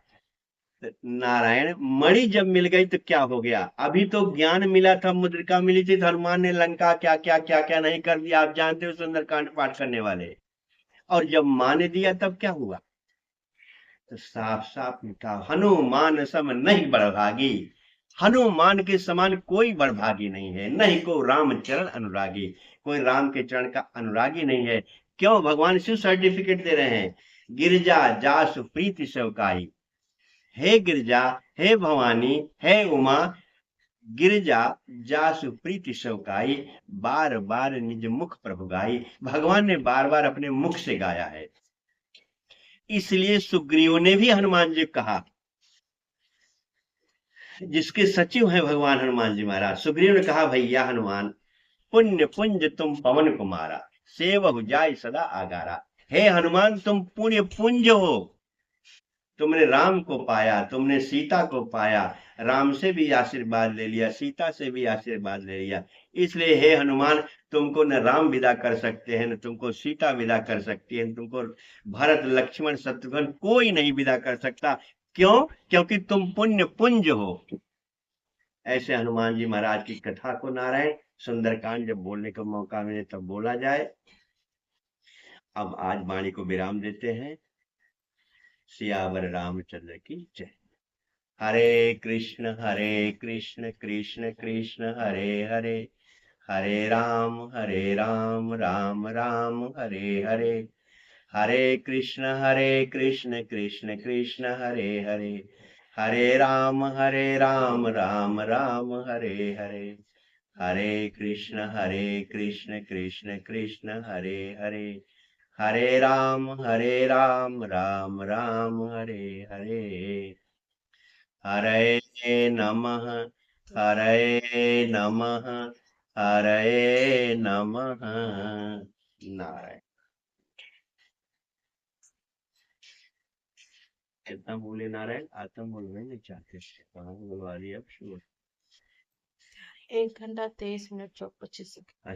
तो नारायण मणि जब मिल गई तो क्या हो गया? अभी तो ज्ञान मिला था, मुद्रिका मिली थी, तो हनुमान ने लंका क्या क्या क्या क्या नहीं कर दिया, आप जानते हो सुंदरकांड पाठ करने वाले। और जब माँ ने दिया तब क्या हुआ? तो साफ साफ लिखा हनुमान सम नहीं बड़भागी, हनुमान के समान कोई बड़भागी नहीं है, नहीं को राम चरण अनुरागी, कोई राम के चरण का अनुरागी नहीं है। क्यों? भगवान शिव सर्टिफिकेट दे रहे हैं, गिरजा जासु प्रीति सेवकाई। हे गिरजा, हे भवानी, हे उमा, गिरजा जासु प्रीति सेवकाई, बार बार निज मुख प्रभु गाई। भगवान ने बार बार अपने मुख से गाया है। इसलिए सुग्रीव ने भी हनुमान जी कहा, जिसके सचिव हैं भगवान हनुमान जी महाराज, सुग्रीव ने कहा भैया हनुमान, पुण्य पुंज तुम पवन कुमारा, सेवहु जाय सदा आगारा। हे हनुमान तुम पुण्य पुंज हो, तुमने राम को पाया, तुमने सीता को पाया, राम से भी आशीर्वाद ले लिया, सीता से भी आशीर्वाद ले लिया। इसलिए हे हनुमान, तुमको न राम विदा कर सकते हैं, न तुमको सीता विदा कर सकती है, तुमको भरत लक्ष्मण शत्रुघ्न कोई नहीं विदा कर सकता। क्यों? क्योंकि तुम पुण्य पुंज हो। ऐसे हनुमान जी महाराज की कथा को नारायण सुंदरकांड जब बोलने का मौका मिले तब बोला जाए। अब आज वाणी को विराम देते हैं। सियावर रामचंद्र की जय। हरे कृष्ण कृष्ण कृष्ण हरे हरे, हरे राम राम राम हरे हरे, हरे कृष्ण कृष्ण कृष्ण हरे हरे, हरे राम राम राम हरे हरे, हरे कृष्ण कृष्ण कृष्ण हरे हरे, हरे राम राम राम हरे हरे। हरे नमः, हरे नमः, हरे नमः। नारायण। कितना बोले नारायण? आत्म बोलना नहीं चाहते, कहाँ बुलवा दिया अब शुरू। 1 घंटा 23 मिनट 25 सेकंड।